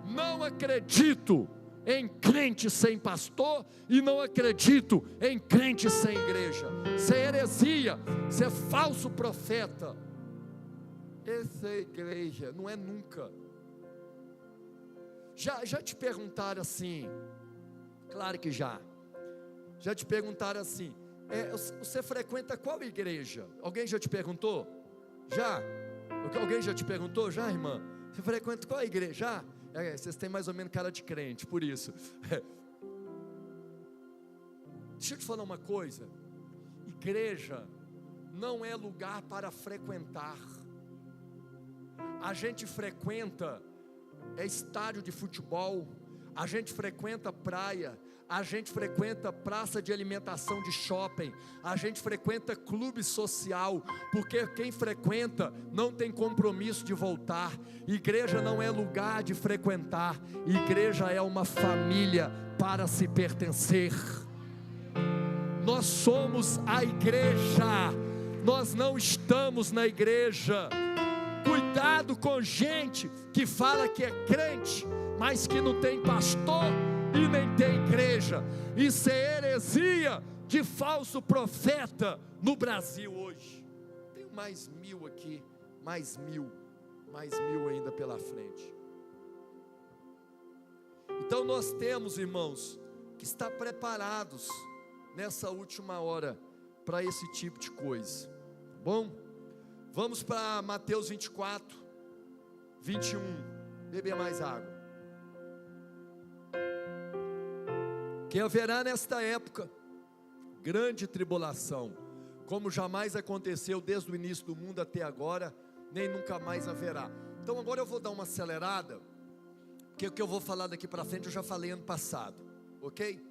Não acredito em crente sem pastor e não acredito em crente sem igreja. Isso é heresia, isso é falso profeta. Essa é a igreja, não é nunca. Já te perguntaram assim? Claro que já. Já te perguntaram assim: você frequenta qual igreja? Alguém já te perguntou? Já? Alguém já te perguntou? Já, irmã? Você frequenta qual igreja? Já? Vocês têm mais ou menos cara de crente, por isso. Deixa eu te falar uma coisa. Igreja não é lugar para frequentar. A gente frequenta estádio de futebol, a gente frequenta praia, a gente frequenta praça de alimentação de shopping, a gente frequenta clube social, porque quem frequenta não tem compromisso de voltar. Igreja não é lugar de frequentar, igreja é uma família para se pertencer. Nós somos a igreja, nós não estamos na igreja. Cuidado com gente que fala que é crente, mas que não tem pastor e nem tem igreja. Isso é heresia de falso profeta no Brasil hoje. Tem mais 1000 aqui, mais mil ainda pela frente. Então nós temos, irmãos, que estar preparados nessa última hora para esse tipo de coisa, tá bom? Vamos para Mateus 24, 21, beber mais água. Que haverá nesta época grande tribulação, como jamais aconteceu desde o início do mundo até agora, nem nunca mais haverá. Então agora eu vou dar uma acelerada, porque o que eu vou falar daqui para frente eu já falei ano passado, ok?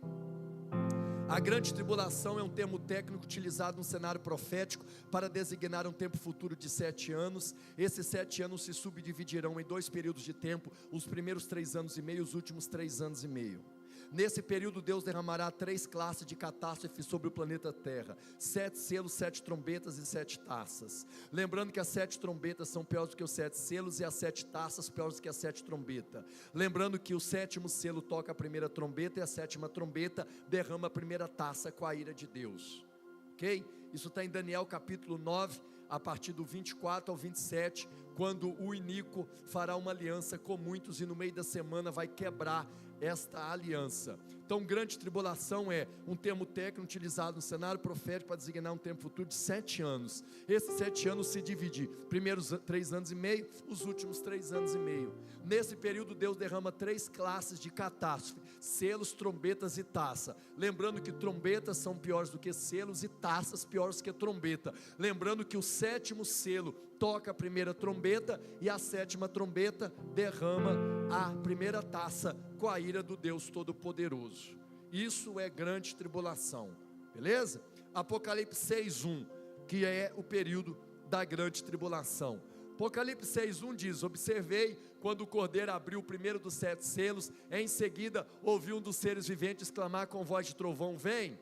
A grande tribulação é um termo técnico utilizado no cenário profético para designar um tempo futuro de 7 anos. Esses 7 anos se subdividirão em 2 períodos de tempo, os primeiros 3 anos e meio, os últimos 3 anos e meio. Nesse período Deus derramará 3 classes de catástrofes sobre o planeta Terra: 7 selos, 7 trombetas e 7 taças. Lembrando que as 7 trombetas são piores do que os 7 selos, e as 7 taças piores do que as 7 trombetas. Lembrando que o 7º selo toca a primeira trombeta, e a 7ª trombeta derrama a primeira taça com a ira de Deus, ok? Isso está em Daniel capítulo 9, a partir do 24 ao 27, quando o iníquo fará uma aliança com muitos, e no meio da semana vai quebrar esta aliança. Então, grande tribulação é um termo técnico utilizado no cenário profético para designar um tempo futuro de 7 anos. Esses 7 anos se dividem, primeiros 3 anos e meio, os últimos 3 anos e meio. Nesse período Deus derrama 3 classes de catástrofe: selos, trombetas e taça. Lembrando que trombetas são piores do que selos, e taças piores do que trombeta. Lembrando que o 7º selo toca a primeira trombeta, e a 7ª trombeta derrama a primeira taça com a ira do Deus Todo-Poderoso. Isso é grande tribulação, beleza? Apocalipse 6:1, que é o período da grande tribulação. Apocalipse 6:1 diz: observei quando o Cordeiro abriu o primeiro dos 7 selos, em seguida ouvi um dos seres viventes clamar com voz de trovão: vem.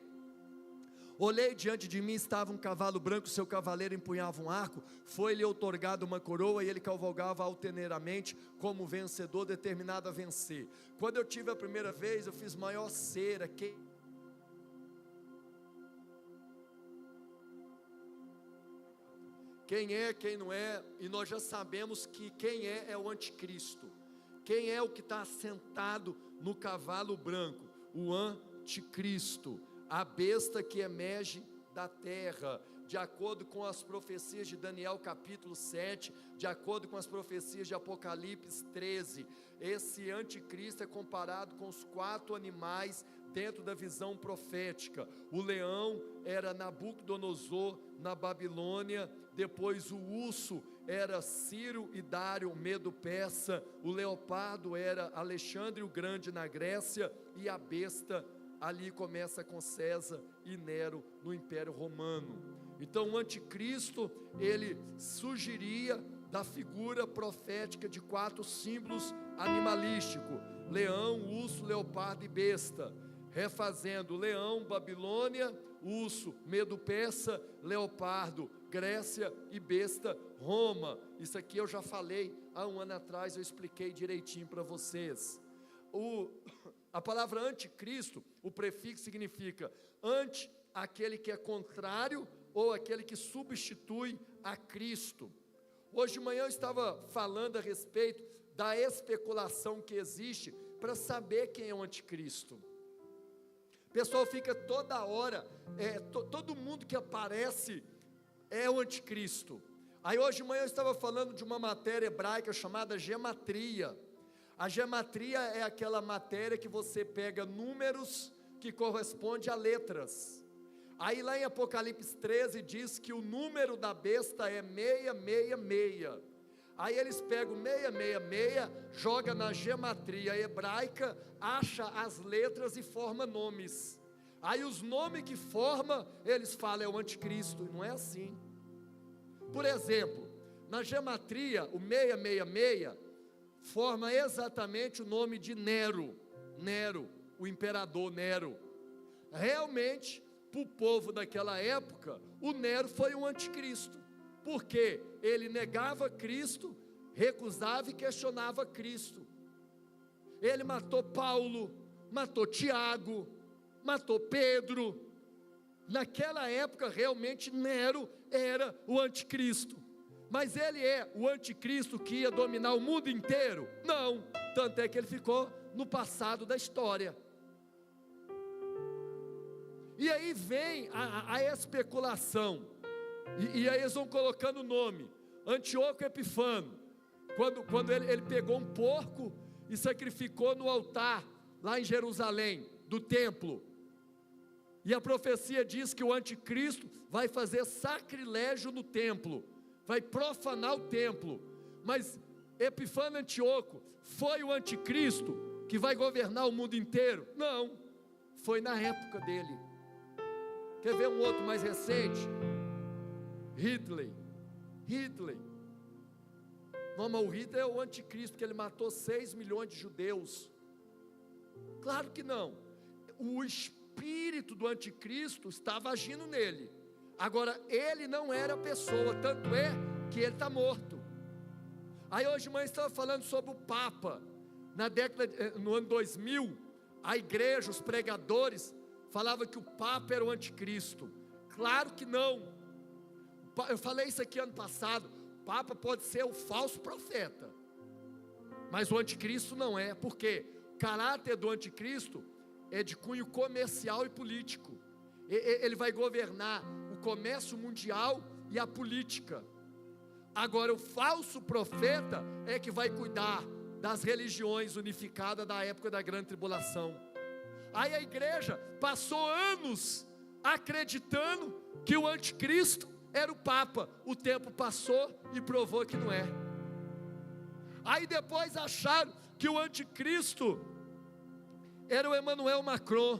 Olhei, diante de mim estava um cavalo branco, seu cavaleiro empunhava um arco, foi-lhe outorgada uma coroa, e ele cavalgava altaneiramente como vencedor, determinado a vencer. Quando eu tive a primeira vez, eu fiz maior cera, quem é, quem não é, e nós já sabemos que quem é o anticristo. Quem é o que está sentado no cavalo branco? O anticristo, a besta que emerge da terra, de acordo com as profecias de Daniel capítulo 7, de acordo com as profecias de Apocalipse 13, esse anticristo é comparado com os 4 animais dentro da visão profética. O leão era Nabucodonosor na Babilônia, depois o urso era Ciro e Dário Medo-Persa, o leopardo era Alexandre o Grande na Grécia, e a besta ali começa com César e Nero no Império Romano. Então o anticristo, ele surgiria da figura profética de 4 símbolos animalísticos: leão, urso, leopardo e besta. Refazendo: leão, Babilônia; urso, Medo-Persa; leopardo, Grécia; e besta, Roma. Isso aqui eu já falei há um ano atrás, eu expliquei direitinho para vocês. A palavra anticristo, o prefixo significa ante, aquele que é contrário, ou aquele que substitui a Cristo. Hoje de manhã eu estava falando a respeito da especulação que existe para saber quem é o anticristo. O pessoal fica toda hora, todo mundo que aparece é o anticristo. Aí hoje de manhã eu estava falando de uma matéria hebraica chamada gematria. A gematria é aquela matéria que você pega números que correspondem a letras. Aí lá em Apocalipse 13 diz que o número da besta é 666. Aí eles pegam 666, joga na gematria hebraica, acha as letras e forma nomes. Aí os nomes que forma, eles falam é o anticristo, não é assim. Por exemplo, na gematria, o 666 forma exatamente o nome de Nero, o imperador Nero. Realmente, para o povo daquela época, o Nero foi um anticristo, porque ele negava Cristo, recusava e questionava Cristo. Ele matou Paulo, matou Tiago, matou Pedro. Naquela época realmente Nero era o anticristo. Mas ele é o anticristo que ia dominar o mundo inteiro? Não, tanto é que ele ficou no passado da história. E aí vem a especulação, e aí eles vão colocando o nome, Antíoco Epifano, quando ele pegou um porco e sacrificou no altar, lá em Jerusalém, do templo, e a profecia diz que o anticristo vai fazer sacrilégio no templo, vai profanar o templo. Mas Epifano Antíoco foi o anticristo que vai governar o mundo inteiro? Não, foi na época dele. Quer ver um outro mais recente? Hitler. Não, mas o Hitler é o anticristo, porque ele matou 6 milhões de judeus. Claro que não. O espírito do anticristo estava agindo nele. Agora, ele não era pessoa, tanto é que ele está morto. Aí hoje mãe estava falando sobre o Papa. No ano 2000, a igreja, os pregadores, falavam que o Papa era o anticristo. Claro que não. Eu falei isso aqui ano passado. O Papa pode ser o falso profeta, mas o anticristo não é. Por quê? O caráter do anticristo é de cunho comercial e político. Ele vai governar o comércio mundial e a política. Agora o falso profeta é que vai cuidar das religiões unificadas da época da grande tribulação. Aí a igreja passou anos acreditando que o anticristo era o Papa. O tempo passou e provou que não é. Aí depois acharam que o anticristo era o Emmanuel Macron,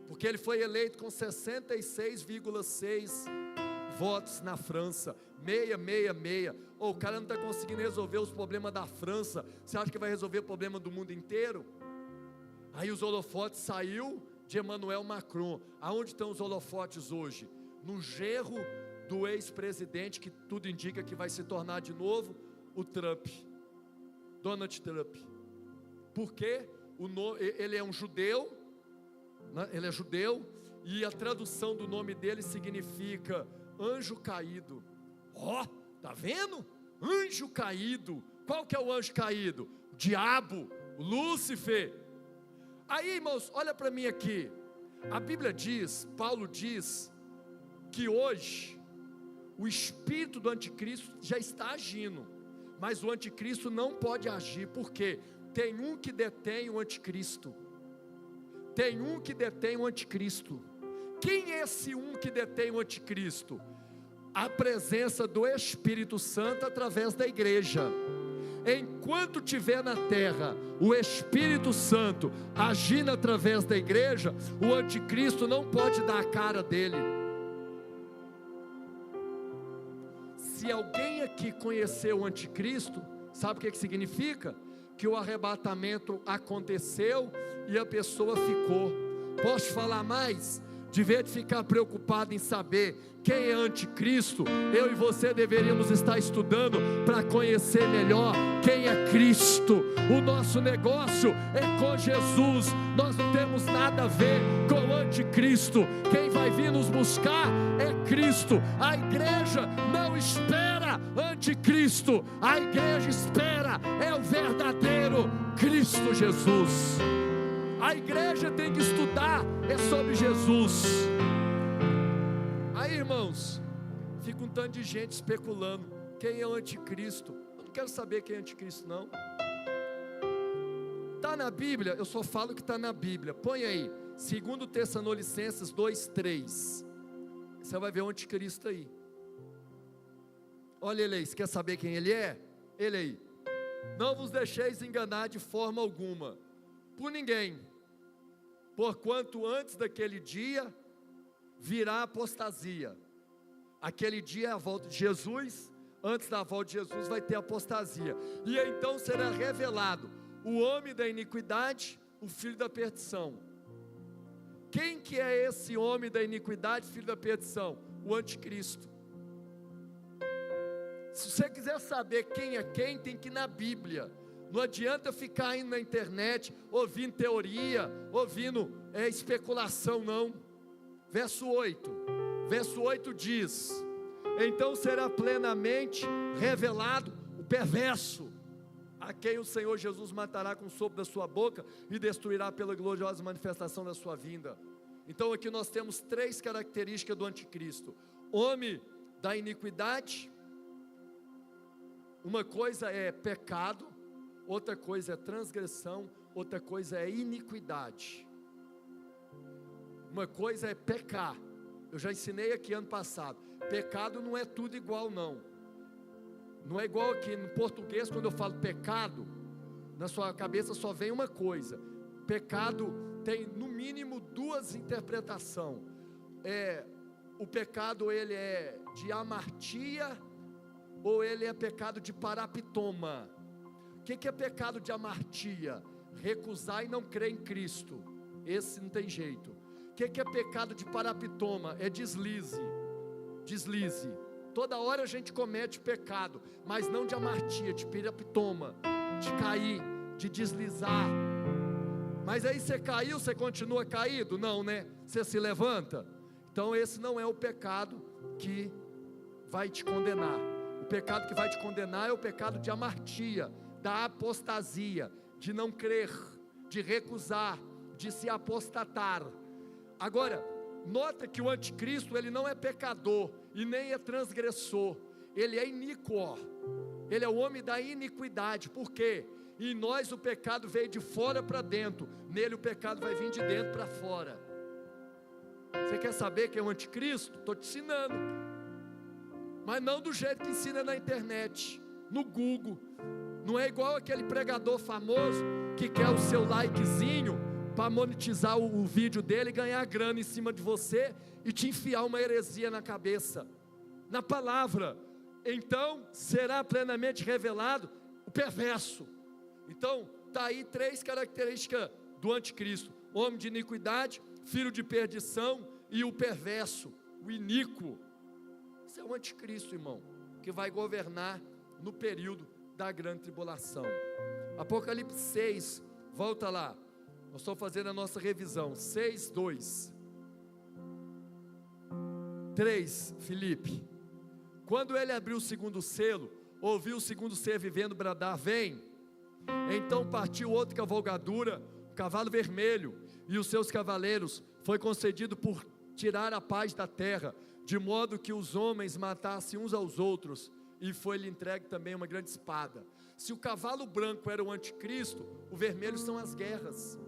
porque ele foi eleito com 66,6 votos na França. 666. O cara não está conseguindo resolver os problemas da França. Você acha que vai resolver o problema do mundo inteiro? Aí os holofotes saiu de Emmanuel Macron. Aonde estão os holofotes hoje? No genro do ex-presidente, que tudo indica que vai se tornar de novo o Trump, Donald Trump. Porque ele é um judeu, né? Ele é judeu, e a tradução do nome dele significa anjo caído. Ó, tá vendo? Anjo caído. Qual que é o anjo caído? O diabo, o Lúcifer. Aí, irmãos, olha para mim aqui. A Bíblia diz, Paulo diz, que hoje o espírito do anticristo já está agindo, mas o anticristo não pode agir. Por quê? Tem um que detém o anticristo. Tem um que detém o anticristo. Quem é esse um que detém o anticristo? A presença do Espírito Santo através da igreja. Enquanto tiver na terra o Espírito Santo agindo através da igreja, o anticristo não pode dar a cara dele. Se alguém aqui conheceu o anticristo, sabe o que significa? Que o arrebatamento aconteceu e a pessoa ficou. Posso te falar mais? De vez de ficar preocupado em saber quem é anticristo, eu e você deveríamos estar estudando para conhecer melhor quem é Cristo. O nosso negócio é com Jesus. Nós não temos nada a ver com o anticristo. Quem vai vir nos buscar é Cristo. A igreja não espera anticristo. A igreja espera é o verdadeiro Cristo Jesus. A igreja tem que estudar é sobre Jesus. Aí, irmãos, fica um tanto de gente especulando quem é o anticristo. Eu não quero saber quem é anticristo, não. Está na Bíblia, eu só falo que está na Bíblia. Põe aí, 2 Tessalonicenses 2:3. Você vai ver o anticristo aí. Olha ele aí, você quer saber quem ele é? Ele aí. Não vos deixeis enganar de forma alguma, por ninguém, porquanto antes daquele dia virá apostasia. Aquele dia é a volta de Jesus. Antes da volta de Jesus vai ter apostasia, e então será revelado o homem da iniquidade, o filho da perdição. Quem que é esse homem da iniquidade, filho da perdição? O anticristo. Se você quiser saber quem é quem, tem que ir na Bíblia. Não adianta ficar indo na internet, ouvindo teoria, ouvindo especulação, não. Verso 8 diz: então será plenamente revelado o perverso, a quem o Senhor Jesus matará com o sopro da sua boca e destruirá pela gloriosa manifestação da sua vinda. Então aqui nós temos 3 características do anticristo: homem da iniquidade. Uma coisa é pecado, outra coisa é transgressão, outra coisa é iniquidade. Uma coisa é pecar. Eu já ensinei aqui ano passado, pecado não é tudo igual, não. Não é igual aqui no português, quando eu falo pecado, na sua cabeça só vem uma coisa. Pecado tem no mínimo 2 interpretações. O pecado, ele é de amartia, ou ele é pecado de paraptoma. O que é pecado de amartia? Recusar e não crer em Cristo. Esse não tem jeito. O que é pecado de paraptoma? É deslize. Toda hora a gente comete pecado, mas não de amartia, de paraptoma, de cair, de deslizar. Mas aí você caiu, você continua caído? Não, né? Você se levanta. Então esse não é o pecado que vai te condenar. O pecado que vai te condenar é o pecado de amartia, da apostasia, de não crer, de recusar, de se apostatar. Agora, nota que o anticristo, ele não é pecador e nem é transgressor, ele é iníquo, ele é o homem da iniquidade. Por quê? Em nós o pecado veio de fora para dentro, nele o pecado vai vir de dentro para fora. Você quer saber quem é o anticristo? Estou te ensinando, mas não do jeito que ensina na internet, no Google. Não é igual aquele pregador famoso que quer o seu likezinho para monetizar o vídeo dele e ganhar grana em cima de você e te enfiar uma heresia na cabeça. Na palavra, então será plenamente revelado o perverso. Então está aí 3 características do anticristo: homem de iniquidade, filho de perdição e o perverso, o iníquo. Esse é o anticristo, irmão, que vai governar no período da grande tribulação. Apocalipse 6, volta lá, nós estamos fazendo a nossa revisão. 6, 2, 3, Filipe. Quando ele abriu o segundo selo, ouviu o segundo ser vivendo bradar: vem. Então partiu outra cavalgadura, um cavalo vermelho, e os seus cavaleiros. Foi concedido por tirar a paz da terra, de modo que os homens matassem uns aos outros, e foi-lhe entregue também uma grande espada. Se o cavalo branco era o anticristo, o vermelho são as guerras.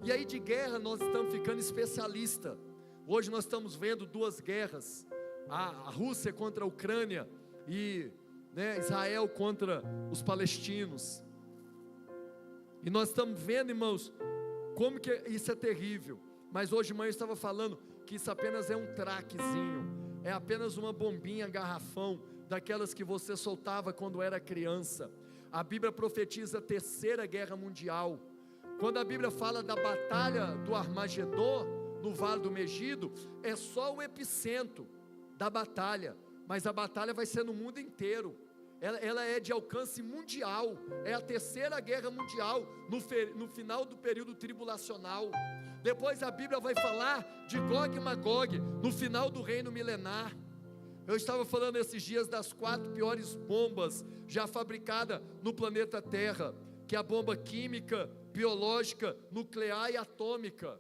E aí de guerra nós estamos ficando especialista. Hoje nós estamos vendo 2 guerras, a Rússia contra a Ucrânia e Israel contra os palestinos. E nós estamos vendo, irmãos, como que isso é terrível. Mas hoje de manhã eu estava falando que isso apenas é um traquezinho, é apenas uma bombinha garrafão, daquelas que você soltava quando era criança. A Bíblia profetiza a 3ª guerra mundial. Quando a Bíblia fala da batalha do Armagedon, no Vale do Megido, é só o epicentro da batalha, mas a batalha vai ser no mundo inteiro. Ela é de alcance mundial, é a 3ª guerra mundial, no final do período tribulacional. Depois a Bíblia vai falar de Gog e Magog, no final do reino milenar. Eu estava falando esses dias das 4 piores bombas já fabricadas no planeta Terra, que é a bomba química, biológica, nuclear e atômica.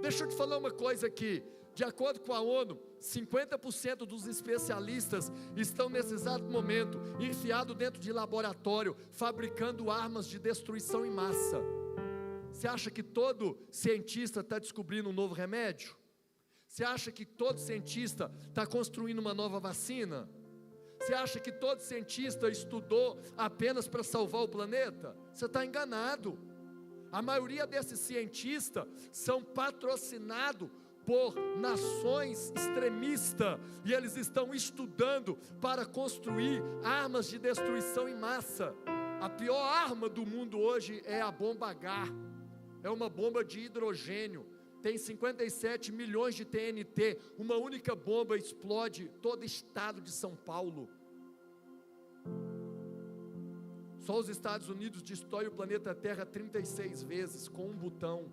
Deixa eu te falar uma coisa aqui. De acordo com a ONU, 50% dos especialistas estão nesse exato momento enfiados dentro de laboratório, fabricando armas de destruição em massa. Você acha que todo cientista está descobrindo um novo remédio? Você acha que todo cientista está construindo uma nova vacina? Você acha que todo cientista estudou apenas para salvar o planeta? Você está enganado. A maioria desses cientistas são patrocinados por nações extremistas, e eles estão estudando para construir armas de destruição em massa. A pior arma do mundo hoje é a bomba H, é uma bomba de hidrogênio, tem 57 milhões de TNT, uma única bomba explode todo o estado de São Paulo. Só os Estados Unidos destroem o planeta Terra 36 vezes com um botão.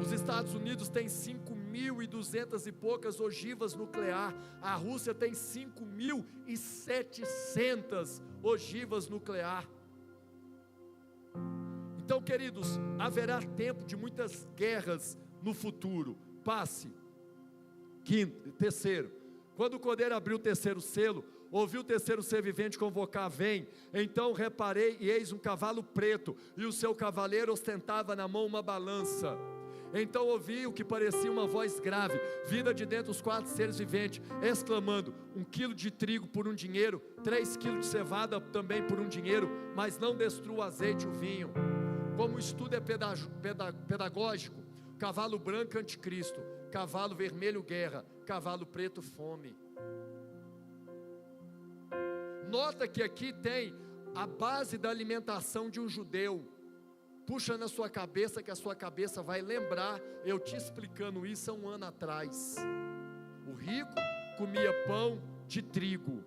Os Estados Unidos têm 5.200 e poucas ogivas nucleares. A Rússia tem 5.700 ogivas nucleares. Então, queridos, haverá tempo de muitas guerras no futuro. Passe. Terceiro, quando o Cordeiro abriu o terceiro selo, ouvi o terceiro ser vivente convocar: vem. Então reparei, e eis um cavalo preto, e o seu cavaleiro ostentava na mão uma balança. Então ouvi o que parecia uma voz grave, vinda de dentro dos 4 seres viventes, exclamando: 1 quilo de trigo por 1 dinheiro, 3 quilos de cevada também por 1 dinheiro, mas não destrua o azeite e o vinho. Como o estudo é pedagógico, cavalo branco anticristo, cavalo vermelho guerra, cavalo preto fome. Nota que aqui tem a base da alimentação de um judeu. Puxa na sua cabeça, que a sua cabeça vai lembrar eu te explicando isso há um ano atrás. O rico comia pão de trigo,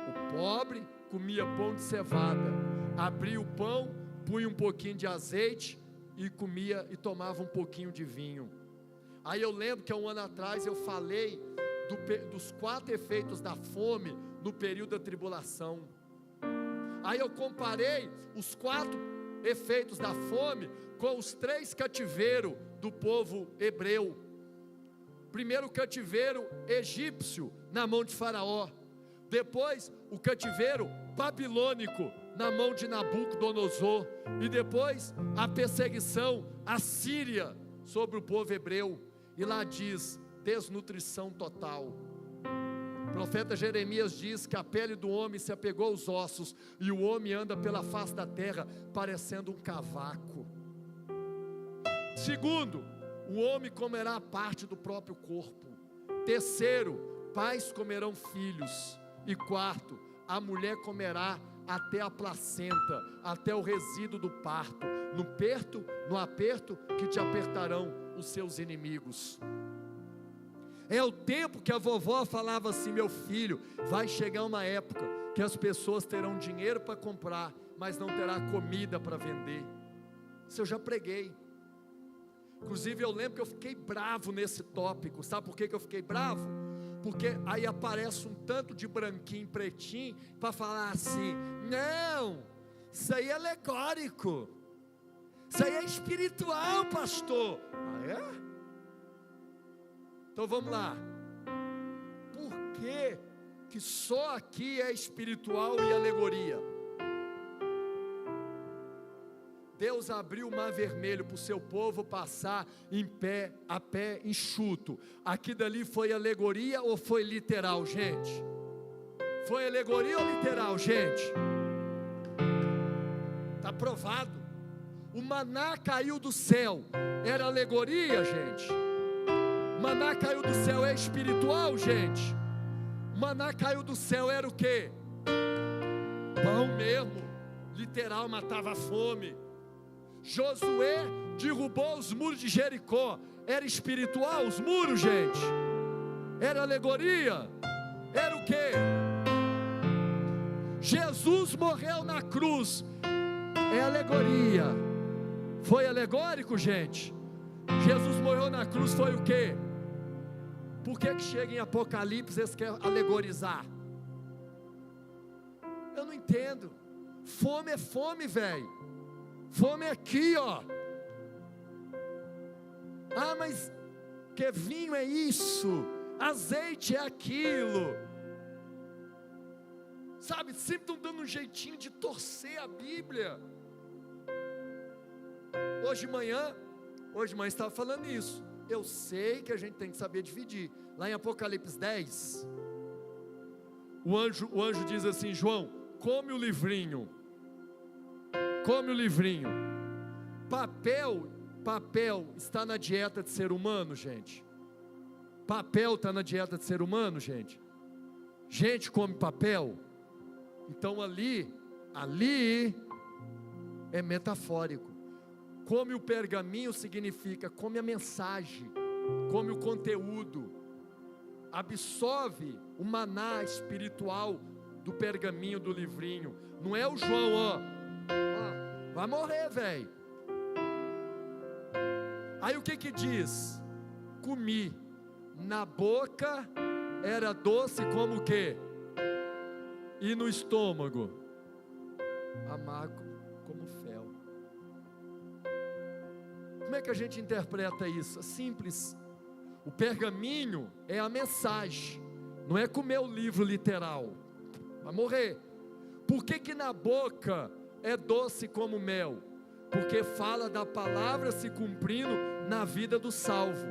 o pobre comia pão de cevada. Abria o pão, punha um pouquinho de azeite e comia e tomava um pouquinho de vinho. Aí eu lembro que há um ano atrás eu falei dos 4 efeitos da fome no período da tribulação. Aí eu comparei os 4 efeitos da fome com os 3 cativeiros do povo hebreu. Primeiro, o cativeiro egípcio na mão de Faraó. Depois, o cativeiro babilônico na mão de Nabucodonosor. E depois, a perseguição assíria sobre o povo hebreu. E lá diz: desnutrição total. O profeta Jeremias diz que a pele do homem se apegou aos ossos, e o homem anda pela face da terra parecendo um cavaco. Segundo, o homem comerá a parte do próprio corpo. Terceiro, pais comerão filhos. E quarto, a mulher comerá até a placenta, até o resíduo do parto. No aperto que te apertarão os seus inimigos. É o tempo que a vovó falava assim: meu filho, vai chegar uma época que as pessoas terão dinheiro para comprar, mas não terá comida para vender. Isso eu já preguei. Inclusive eu lembro que eu fiquei bravo nesse tópico. Sabe por que eu fiquei bravo? Porque aí aparece um tanto de branquinho, pretinho, para falar assim: não, isso aí é alegórico, isso aí é espiritual, pastor. Ah, é? Então vamos lá. Por que só aqui é espiritual e alegoria? Deus abriu o mar vermelho para o seu povo passar a pé enxuto. Aqui dali foi alegoria ou foi literal, gente? Foi alegoria ou literal, gente? Está provado. O maná caiu do céu, era alegoria, gente? Maná caiu do céu é espiritual, gente? Maná caiu do céu era o quê? Pão mesmo, literal, matava a fome. Josué derrubou os muros de Jericó, era espiritual os muros, gente? Era alegoria? Era o quê? Jesus morreu na cruz, é alegoria? Foi alegórico, gente? Jesus morreu na cruz, foi o quê? Por que chega em Apocalipse eles querem alegorizar? Eu não entendo. Fome é fome, velho. Fome é aqui, ó. Ah, mas que vinho é isso? Azeite é aquilo. Sabe, sempre estão dando um jeitinho de torcer a Bíblia. Hoje de manhã estava falando isso. Eu sei que a gente tem que saber dividir. Lá em Apocalipse 10, o anjo diz assim: João, come o livrinho. Come o livrinho. Papel está na dieta de ser humano, gente? Papel está na dieta de ser humano, gente? Gente come papel? Então ali é metafórico. Come o pergaminho significa come a mensagem, come o conteúdo, absorve o maná espiritual do pergaminho, do livrinho. Não é o João, vai morrer, velho. Aí o que diz? Comi, na boca era doce como o quê? E no estômago? Amargo como fel. Como é que a gente interpreta isso? É simples. O pergaminho é a mensagem, não é comer o livro literal, vai morrer. Por que na boca é doce como mel? Porque fala da palavra se cumprindo na vida do salvo.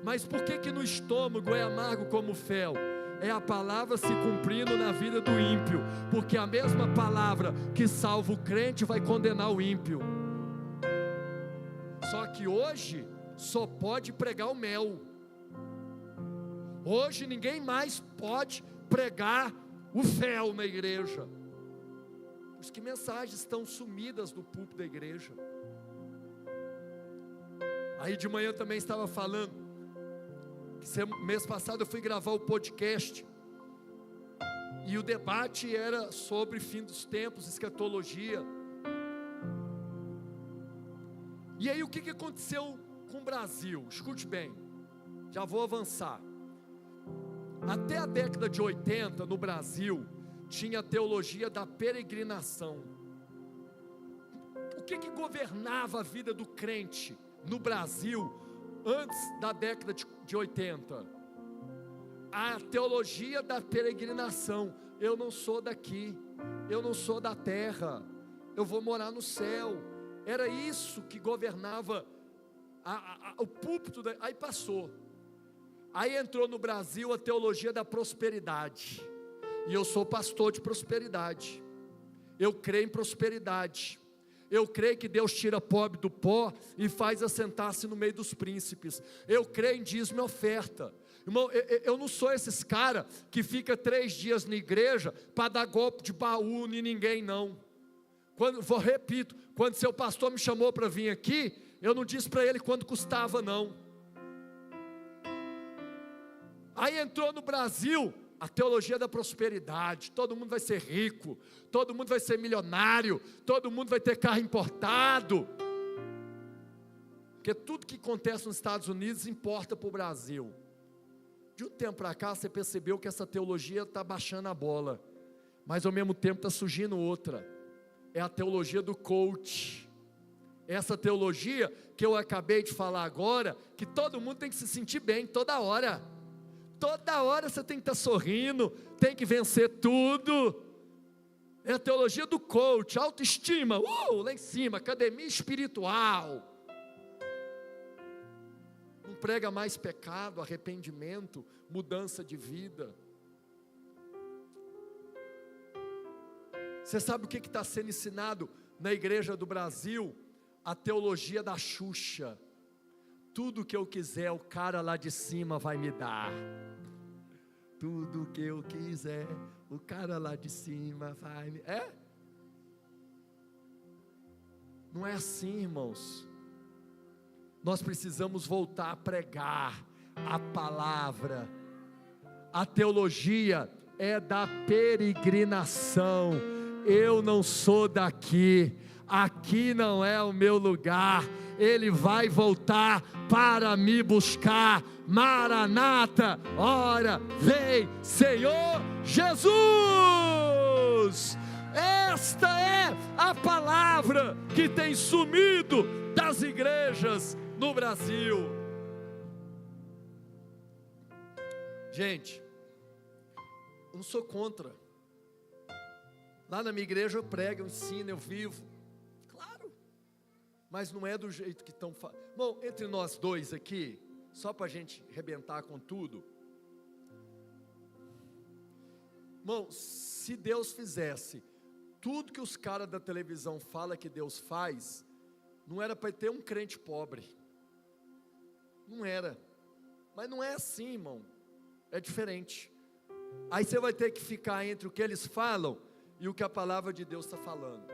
Mas por que no estômago é amargo como fel? É a palavra se cumprindo na vida do ímpio. Porque a mesma palavra que salva o crente vai condenar o ímpio. Só que hoje só pode pregar o mel. Hoje ninguém mais pode pregar o fel na igreja. Por isso que mensagens estão sumidas do púlpito da igreja. Aí de manhã também estava falando que mês passado eu fui gravar o podcast e o debate era sobre fim dos tempos, escatologia. E aí o que aconteceu com o Brasil? Escute bem, já vou avançar. Até a década de 80 no Brasil tinha a teologia da peregrinação. O que governava a vida do crente no Brasil antes da década de 80? A teologia da peregrinação. Eu não sou daqui, eu não sou da terra, eu vou morar no céu. Era isso que governava o púlpito. Aí passou. Aí entrou no Brasil a teologia da prosperidade. E eu sou pastor de prosperidade. Eu creio em prosperidade. Eu creio que Deus tira pobre do pó e faz assentar-se no meio dos príncipes. Eu creio em dízimo e oferta. Irmão, eu não sou esses caras que fica 3 dias na igreja para dar golpe de baú em ninguém, não. Repito, quando seu pastor me chamou para vir aqui, eu não disse para ele quanto custava, não. Aí entrou no Brasil a teologia da prosperidade. Todo mundo vai ser rico, todo mundo vai ser milionário, todo mundo vai ter carro importado. Porque tudo que acontece nos Estados Unidos importa para o Brasil. De um tempo para cá você percebeu que essa teologia está baixando a bola, mas ao mesmo tempo está surgindo outra. É a teologia do coach. Essa teologia que eu acabei de falar agora, que todo mundo tem que se sentir bem toda hora. Toda hora você tem que estar sorrindo, tem que vencer tudo. É a teologia do coach, autoestima, lá em cima, academia espiritual. Não prega mais pecado, arrependimento, mudança de vida. Você sabe o que está sendo ensinado na igreja do Brasil? A teologia da Xuxa. Tudo que eu quiser, o cara lá de cima vai me dar. Tudo que eu quiser, o cara lá de cima vai me... Não é assim, irmãos. Nós precisamos voltar a pregar a palavra. A teologia é da peregrinação. Eu não sou daqui, aqui não é o meu lugar. Ele vai voltar para me buscar. Maranata, ora vem Senhor Jesus. Esta é a palavra que tem sumido das igrejas no Brasil. Gente, eu não sou contra. Lá na minha igreja eu prego, eu ensino, eu vivo. Claro. Mas não é do jeito que estão falando. Bom, entre nós dois aqui, só para a gente arrebentar com tudo. Irmão, se Deus fizesse tudo que os caras da televisão falam que Deus faz, não era para ter um crente pobre. Não era. Mas não é assim, irmão. É diferente. Aí você vai ter que ficar entre o que eles falam e o que a palavra de Deus está falando.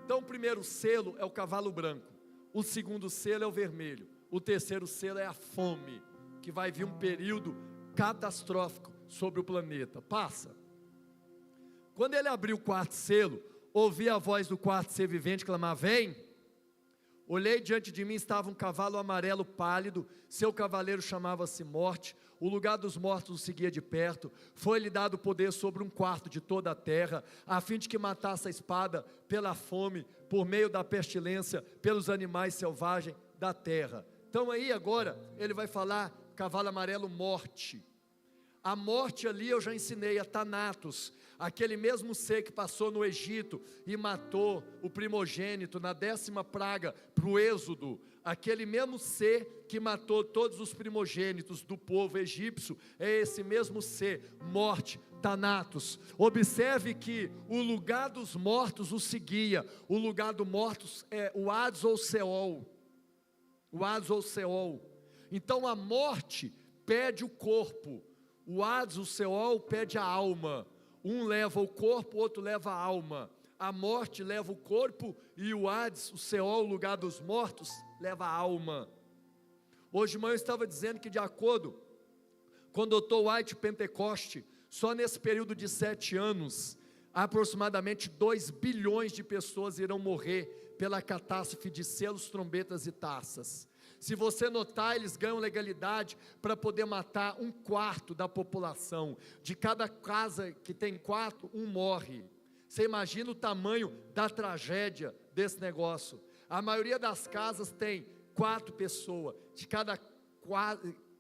Então o primeiro selo é o cavalo branco. O segundo selo é o vermelho. O terceiro selo é a fome, que vai vir um período catastrófico sobre o planeta. Passa. Quando ele abriu o quarto selo, ouvi a voz do quarto ser vivente clamar: vem. Olhei, diante de mim estava um cavalo amarelo pálido, seu cavaleiro chamava-se Morte, o lugar dos mortos o seguia de perto, foi-lhe dado poder sobre um quarto de toda a terra, a fim de que matasse a espada pela fome, por meio da pestilência, pelos animais selvagens da terra. Então aí agora, ele vai falar, cavalo amarelo, morte. A morte ali eu já ensinei, a Thanatos, aquele mesmo ser que passou no Egito e matou o primogênito na 10ª praga para o Êxodo, aquele mesmo ser que matou todos os primogênitos do povo egípcio, é esse mesmo ser, morte, Thanatos. Observe que o lugar dos mortos o seguia, o lugar dos mortos é o Hades ou Seol, o Hades ou Seol. Então a morte pede o corpo, o Hades, o Seol pede a alma. Um leva o corpo, o outro leva a alma. A morte leva o corpo e o Hades, o Seol, o lugar dos mortos, leva a alma. Hoje de manhã eu estava dizendo que de acordo com o Dr. White Pentecoste, só nesse período de 7 anos, aproximadamente 2 bilhões de pessoas irão morrer pela catástrofe de selos, trombetas e taças. Se você notar, eles ganham legalidade para poder matar 1/4 da população. De cada casa que tem 4, um morre. Você imagina o tamanho da tragédia desse negócio. A maioria das casas tem 4 pessoas. De cada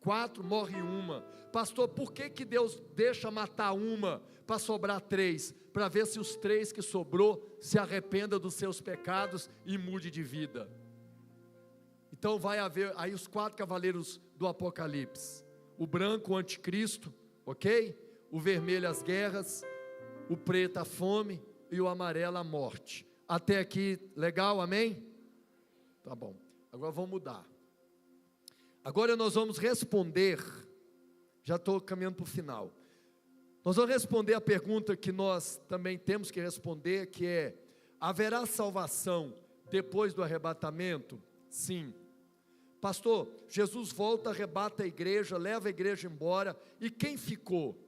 4 morre uma. Pastor, por que Deus deixa matar uma para sobrar 3? Para ver se os 3 que sobrou se arrependam dos seus pecados e mude de vida. Então vai haver aí os 4 cavaleiros do Apocalipse: o branco, o anticristo, ok? O vermelho, as guerras, o preto, a fome, e o amarelo, a morte. Até aqui, legal, amém? Tá bom, agora vamos mudar. Agora nós vamos responder, já estou caminhando para o final. Nós vamos responder a pergunta que nós também temos que responder, que é: haverá salvação depois do arrebatamento? Sim. Pastor, Jesus volta, arrebata a igreja, leva a igreja embora, e quem ficou?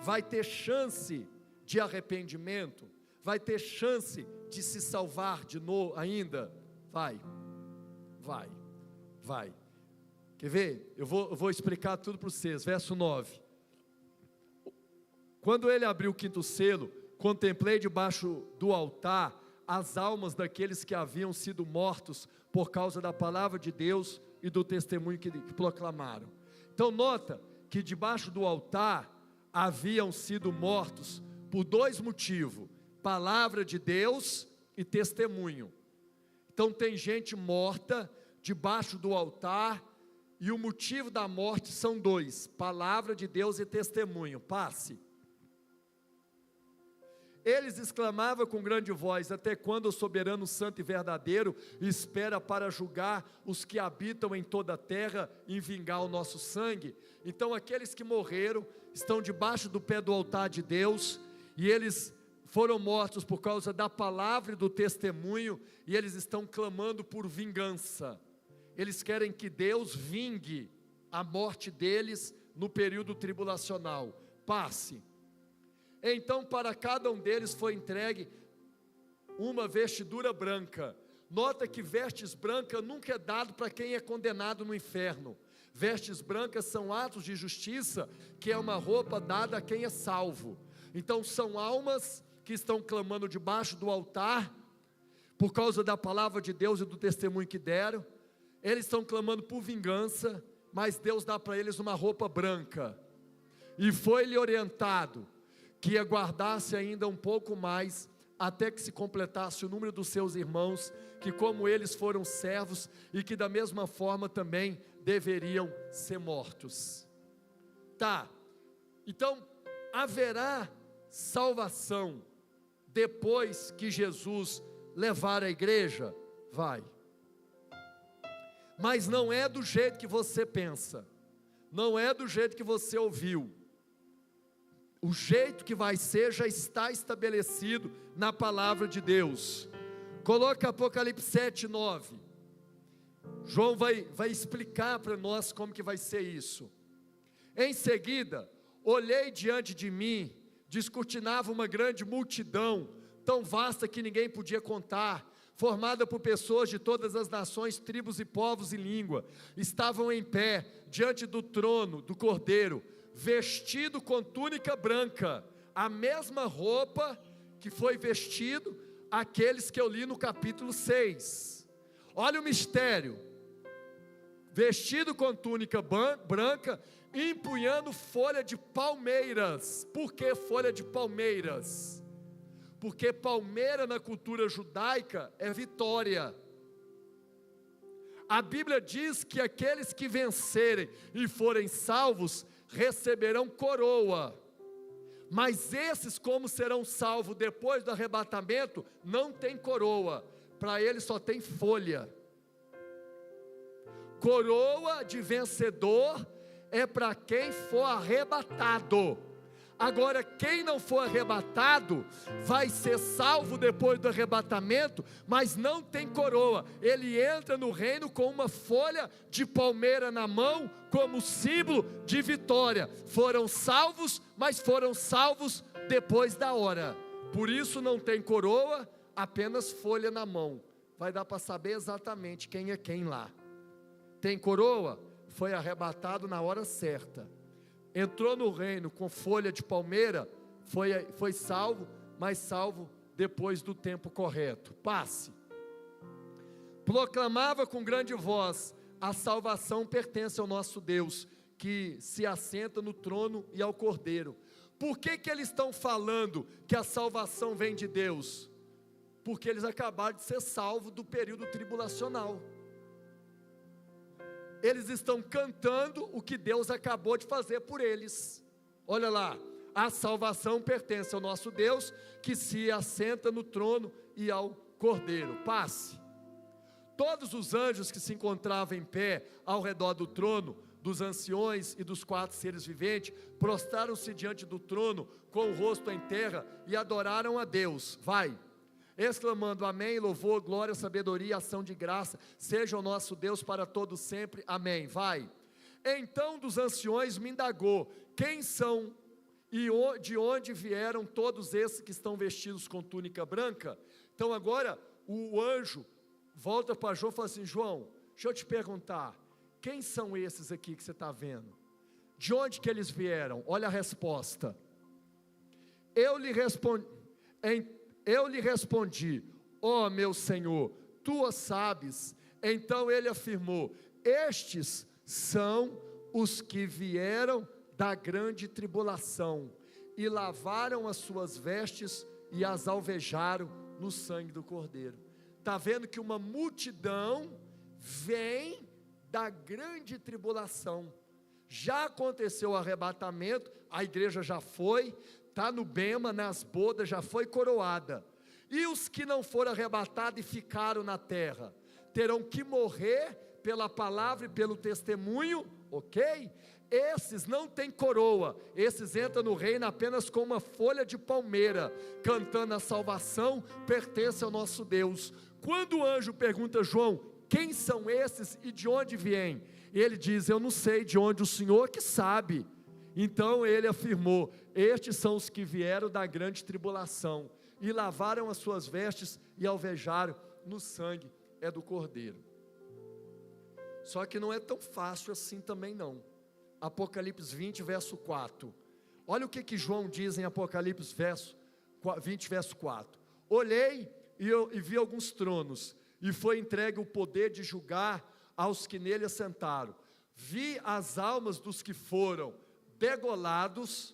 Vai ter chance de arrependimento? Vai ter chance de se salvar de novo ainda? Vai. Quer ver? Eu vou explicar tudo para vocês, verso 9. Quando ele abriu o 5º selo, contemplei debaixo do altar as almas daqueles que haviam sido mortos por causa da palavra de Deus e do testemunho que proclamaram. Então nota que debaixo do altar haviam sido mortos por 2 motivos: palavra de Deus e testemunho. Então tem gente morta debaixo do altar, e o motivo da morte são 2: palavra de Deus e testemunho. Passe. Eles exclamavam com grande voz: até quando o soberano santo e verdadeiro espera para julgar os que habitam em toda a terra e vingar o nosso sangue? Então aqueles que morreram estão debaixo do pé do altar de Deus, e eles foram mortos por causa da palavra e do testemunho, e eles estão clamando por vingança. Eles querem que Deus vingue a morte deles no período tribulacional. Passe. Então para cada um deles foi entregue uma vestidura branca. Nota que vestes brancas nunca é dado para quem é condenado no inferno. Vestes brancas são atos de justiça, que é uma roupa dada a quem é salvo. Então são almas que estão clamando debaixo do altar, por causa da palavra de Deus e do testemunho que deram. Eles estão clamando por vingança, mas Deus dá para eles uma roupa branca. E foi-lhe orientado que aguardasse ainda um pouco mais, até que se completasse o número dos seus irmãos, que como eles foram servos, e que da mesma forma também deveriam ser mortos. Tá, então haverá salvação depois que Jesus levar a igreja? Vai. Mas não é do jeito que você pensa, não é do jeito que você ouviu. O jeito que vai ser já está estabelecido na palavra de Deus. Coloca Apocalipse 7, 9. João vai explicar para nós como que vai ser isso. Em seguida, olhei diante de mim, descortinava uma grande multidão, tão vasta que ninguém podia contar, formada por pessoas de todas as nações, tribos e povos e língua. Estavam em pé, diante do trono do Cordeiro, vestido com túnica branca, a mesma roupa que foi vestido aqueles que eu li no capítulo 6. Olha o mistério: vestido com túnica branca, empunhando folha de palmeiras. Por que folha de palmeiras? Porque palmeira na cultura judaica é vitória. A Bíblia diz que aqueles que vencerem e forem salvos receberão coroa. Mas esses, como serão salvos depois do arrebatamento, não tem coroa. Para eles só tem folha. Coroa de vencedor é para quem for arrebatado. Agora, quem não for arrebatado, vai ser salvo depois do arrebatamento, mas não tem coroa. Ele entra no reino com uma folha de palmeira na mão, como símbolo de vitória. Foram salvos, mas foram salvos depois da hora. Por isso não tem coroa, apenas folha na mão. Vai dar para saber exatamente quem é quem lá. Tem coroa? Foi arrebatado na hora certa. Entrou no reino com folha de palmeira, foi salvo, mas salvo depois do tempo correto. Passe. Proclamava com grande voz: a salvação pertence ao nosso Deus, que se assenta no trono e ao Cordeiro. Por que eles estão falando que a salvação vem de Deus? Porque eles acabaram de ser salvos do período tribulacional. Eles estão cantando o que Deus acabou de fazer por eles. Olha lá, a salvação pertence ao nosso Deus, que se assenta no trono e ao Cordeiro. Passe. Todos os anjos que se encontravam em pé ao redor do trono, dos anciões e dos 4 seres viventes, prostraram-se diante do trono com o rosto em terra e adoraram a Deus. Vai. Exclamando: amém, louvor, glória, sabedoria, ação de graça, seja o nosso Deus para todo sempre, amém. Vai. Então dos anciões me indagou: quem são e de onde vieram todos esses que estão vestidos com túnica branca? Então agora o anjo volta para João e fala assim: João, deixa eu te perguntar, quem são esses aqui que você está vendo? De onde que eles vieram? Olha a resposta. Eu lhe respondi: ó meu Senhor, tu o sabes. Então ele afirmou: estes são os que vieram da grande tribulação, e lavaram as suas vestes e as alvejaram no sangue do Cordeiro. Está vendo que uma multidão vem da grande tribulação. Já aconteceu o arrebatamento, a igreja já foi, está no bema, nas bodas, já foi coroada. E os que não foram arrebatados e ficaram na terra, terão que morrer pela palavra e pelo testemunho, ok? Esses não têm coroa, esses entram no reino apenas com uma folha de palmeira, cantando: a salvação pertence ao nosso Deus. Quando o anjo pergunta: João, quem são esses e de onde vêm? Ele diz: eu não sei, de onde, o Senhor que sabe. Então ele afirmou: estes são os que vieram da grande tribulação, e lavaram as suas vestes e alvejaram no sangue do Cordeiro. Só que não é tão fácil assim também não. Apocalipse 20, verso 4. Olha o que João diz em Apocalipse 20, verso 4. Olhei e vi alguns tronos, e foi entregue o poder de julgar aos que nele assentaram. Vi as almas dos que foram degolados,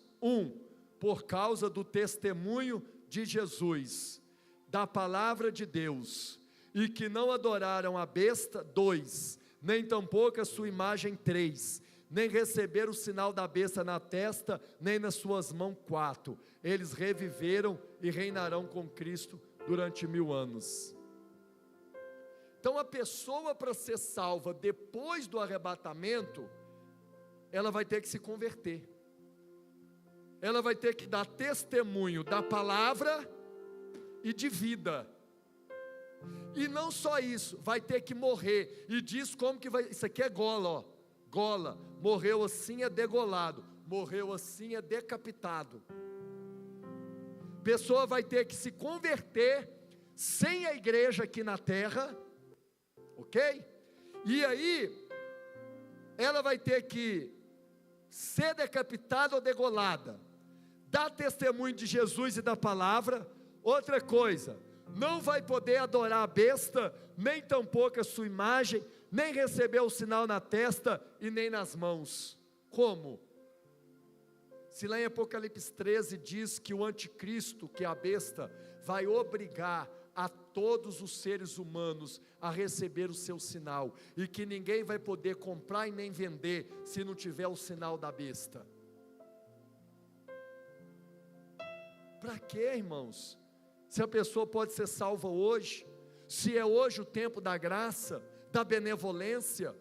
por causa do testemunho de Jesus, da palavra de Deus, e que não adoraram a besta, 2, nem tampouco a sua imagem, 3, nem receberam o sinal da besta na testa, nem nas suas mãos 4. Eles reviveram e reinarão com Cristo durante 1000 anos. Então a pessoa, para ser salva depois do arrebatamento, ela vai ter que se converter. Ela vai ter que dar testemunho da palavra e de vida. E não só isso, vai ter que morrer. E diz como que vai, isso aqui é gola, ó. Gola, morreu assim é degolado, morreu assim é decapitado. Pessoa vai ter que se converter sem a igreja aqui na terra, ok? E aí, ela vai ter que ser decapitada ou degolada, dar testemunho de Jesus e da palavra. Outra coisa, não vai poder adorar a besta, nem tampouco a sua imagem, nem receber o sinal na testa e nem nas mãos. Como? Se lá em Apocalipse 13 diz que o anticristo, que é a besta, vai obrigar a todos os seres humanos a receber o seu sinal, e que ninguém vai poder comprar e nem vender se não tiver o sinal da besta. Para quê, irmãos? Se a pessoa pode ser salva hoje, se é hoje o tempo da graça, da benevolência.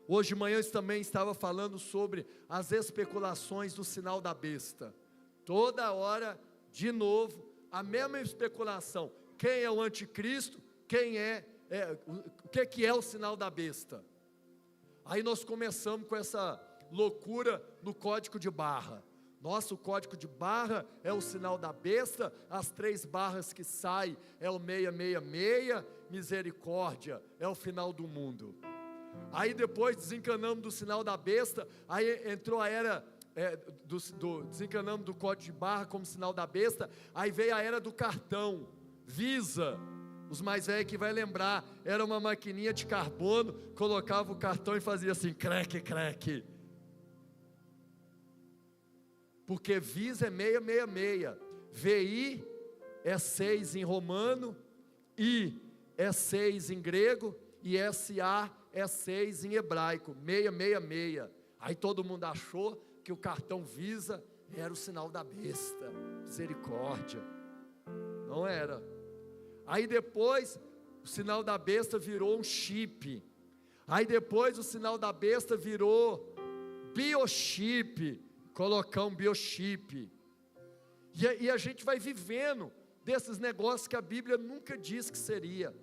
Hoje de manhã eu também estava falando sobre as especulações do sinal da besta. Toda hora, de novo, a mesma especulação. Quem é o anticristo? O que é o sinal da besta? Aí nós começamos com essa loucura no código de barra. Nossa, o código de barra é o sinal da besta, as 3 barras que saem é o 666, misericórdia, é o final do mundo. Aí depois desencanamos do sinal da besta, aí entrou a era, desencanamos do código de barra como sinal da besta, aí veio a era do cartão, Visa. Os mais velhos que vai lembrar, era uma maquininha de carbono, colocava o cartão e fazia assim, creque, creque. Porque Visa é 666, VI é 6 em romano, I é 6 em grego, e SA é 6 em hebraico, 666. Aí todo mundo achou que o cartão Visa era o sinal da besta, misericórdia. Não era. Aí depois, o sinal da besta virou um chip. Aí depois o sinal da besta virou biochip, colocar um biochip, e a gente vai vivendo desses negócios que a Bíblia nunca disse que seria.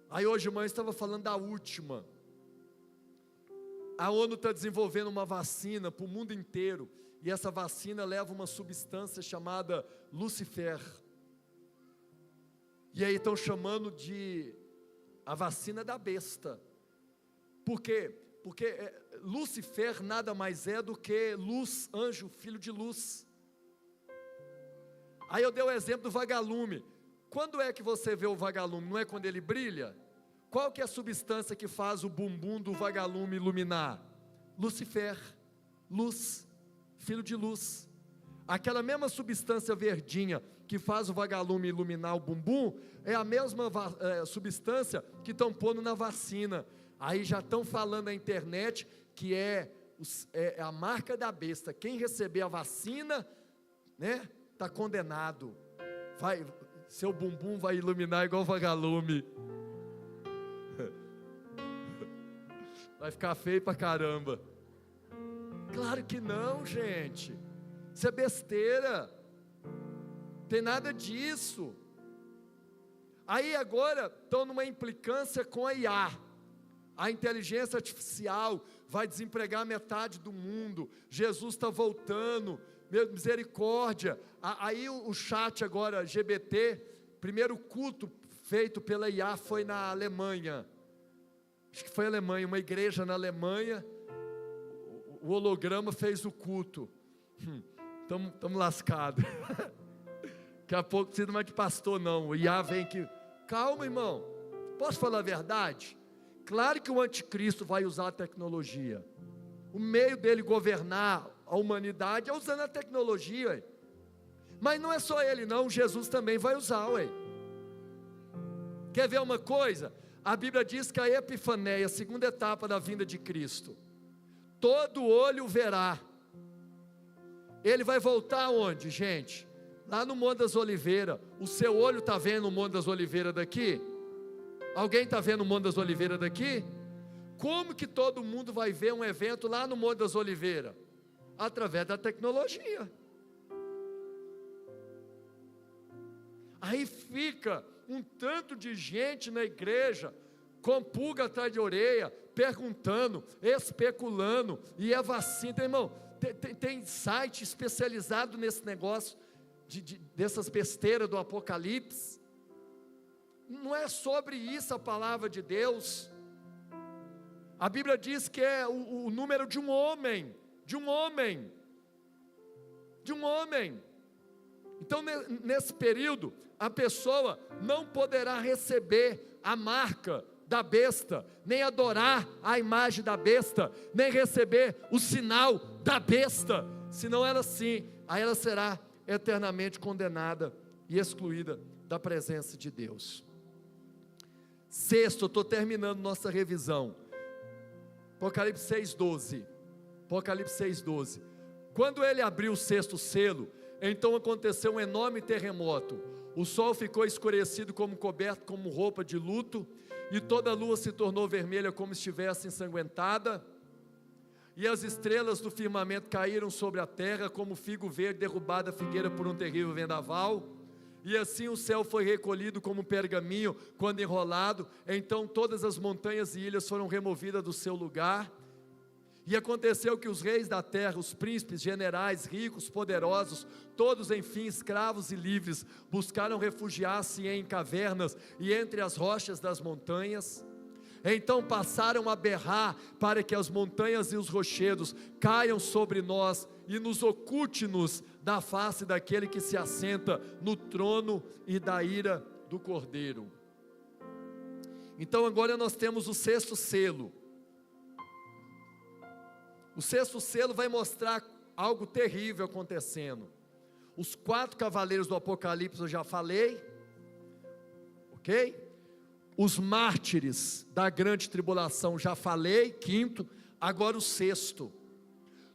Aí hoje mãe estava falando da última, a ONU está desenvolvendo uma vacina para o mundo inteiro, e essa vacina leva uma substância chamada Lucifer, e aí estão chamando de a vacina da besta. Por quê? Porque Lucifer nada mais é do que luz, anjo, filho de luz. Aí eu dei o exemplo do vagalume. Quando é que você vê o vagalume? Não é quando ele brilha? Qual que é a substância que faz o bumbum do vagalume iluminar? Lucifer, luz, filho de luz. Aquela mesma substância verdinha que faz o vagalume iluminar o bumbum, é a mesma substância que estão pondo na vacina. Aí já estão falando na internet que é a marca da besta. Quem receber a vacina, né, está condenado. Seu bumbum vai iluminar igual vagalume. Vai ficar feio pra caramba. Claro que não, gente. Isso é besteira. Tem nada disso. Aí agora estão numa implicância com a IA. A inteligência artificial vai desempregar metade do mundo. Jesus está voltando, misericórdia. Aí o chat agora, GBT, primeiro culto feito pela IA foi na Alemanha. Acho que foi a Alemanha, uma igreja na Alemanha. O holograma fez o culto. Estamos lascados. Daqui a pouco não precisa mais de pastor não. O IA vem aqui. Calma, irmão. Posso falar a verdade? Claro que o anticristo vai usar a tecnologia. O meio dele governar a humanidade é usando a tecnologia. Ué. Mas não é só ele não, Jesus também vai usar. Ué. Quer ver uma coisa? A Bíblia diz que a Epifaneia, a segunda etapa da vinda de Cristo, todo olho verá. Ele vai voltar aonde, gente? Lá no Monte das Oliveiras. O seu olho está vendo o Monte das Oliveiras daqui? Alguém está vendo o Monte das Oliveiras daqui? Como que todo mundo vai ver um evento lá no Monte das Oliveiras? Através da tecnologia. Aí fica um tanto de gente na igreja, com pulga atrás de orelha, perguntando, especulando, e é vacina. Irmão, tem site especializado nesse negócio, dessas besteiras do Apocalipse. Não é sobre isso a palavra de Deus. A Bíblia diz que é o número de um homem, Então nesse período, a pessoa não poderá receber a marca da besta, nem adorar a imagem da besta, nem receber o sinal da besta, senão ela sim, aí ela será eternamente condenada e excluída da presença de Deus. Sexto, eu estou terminando nossa revisão, Apocalipse 6,12, quando ele abriu o sexto selo, então aconteceu um enorme terremoto, o sol ficou escurecido como coberto como roupa de luto, e toda a lua se tornou vermelha como estivesse ensanguentada, e as estrelas do firmamento caíram sobre a terra, como figo verde derrubada a figueira por um terrível vendaval, e assim o céu foi recolhido como um pergaminho, quando enrolado, então todas as montanhas e ilhas foram removidas do seu lugar, e aconteceu que os reis da terra, os príncipes, generais, ricos, poderosos, todos enfim escravos e livres, buscaram refugiar-se em cavernas e entre as rochas das montanhas. Então passaram a berrar para que as montanhas e os rochedos caiam sobre nós e nos oculte-nos da face daquele que se assenta no trono e da ira do Cordeiro. Então agora nós temos o sexto selo. O sexto selo vai mostrar algo terrível acontecendo. Os 4 cavaleiros do Apocalipse eu já falei, ok? Os mártires da grande tribulação já falei, 5º, agora o 6º.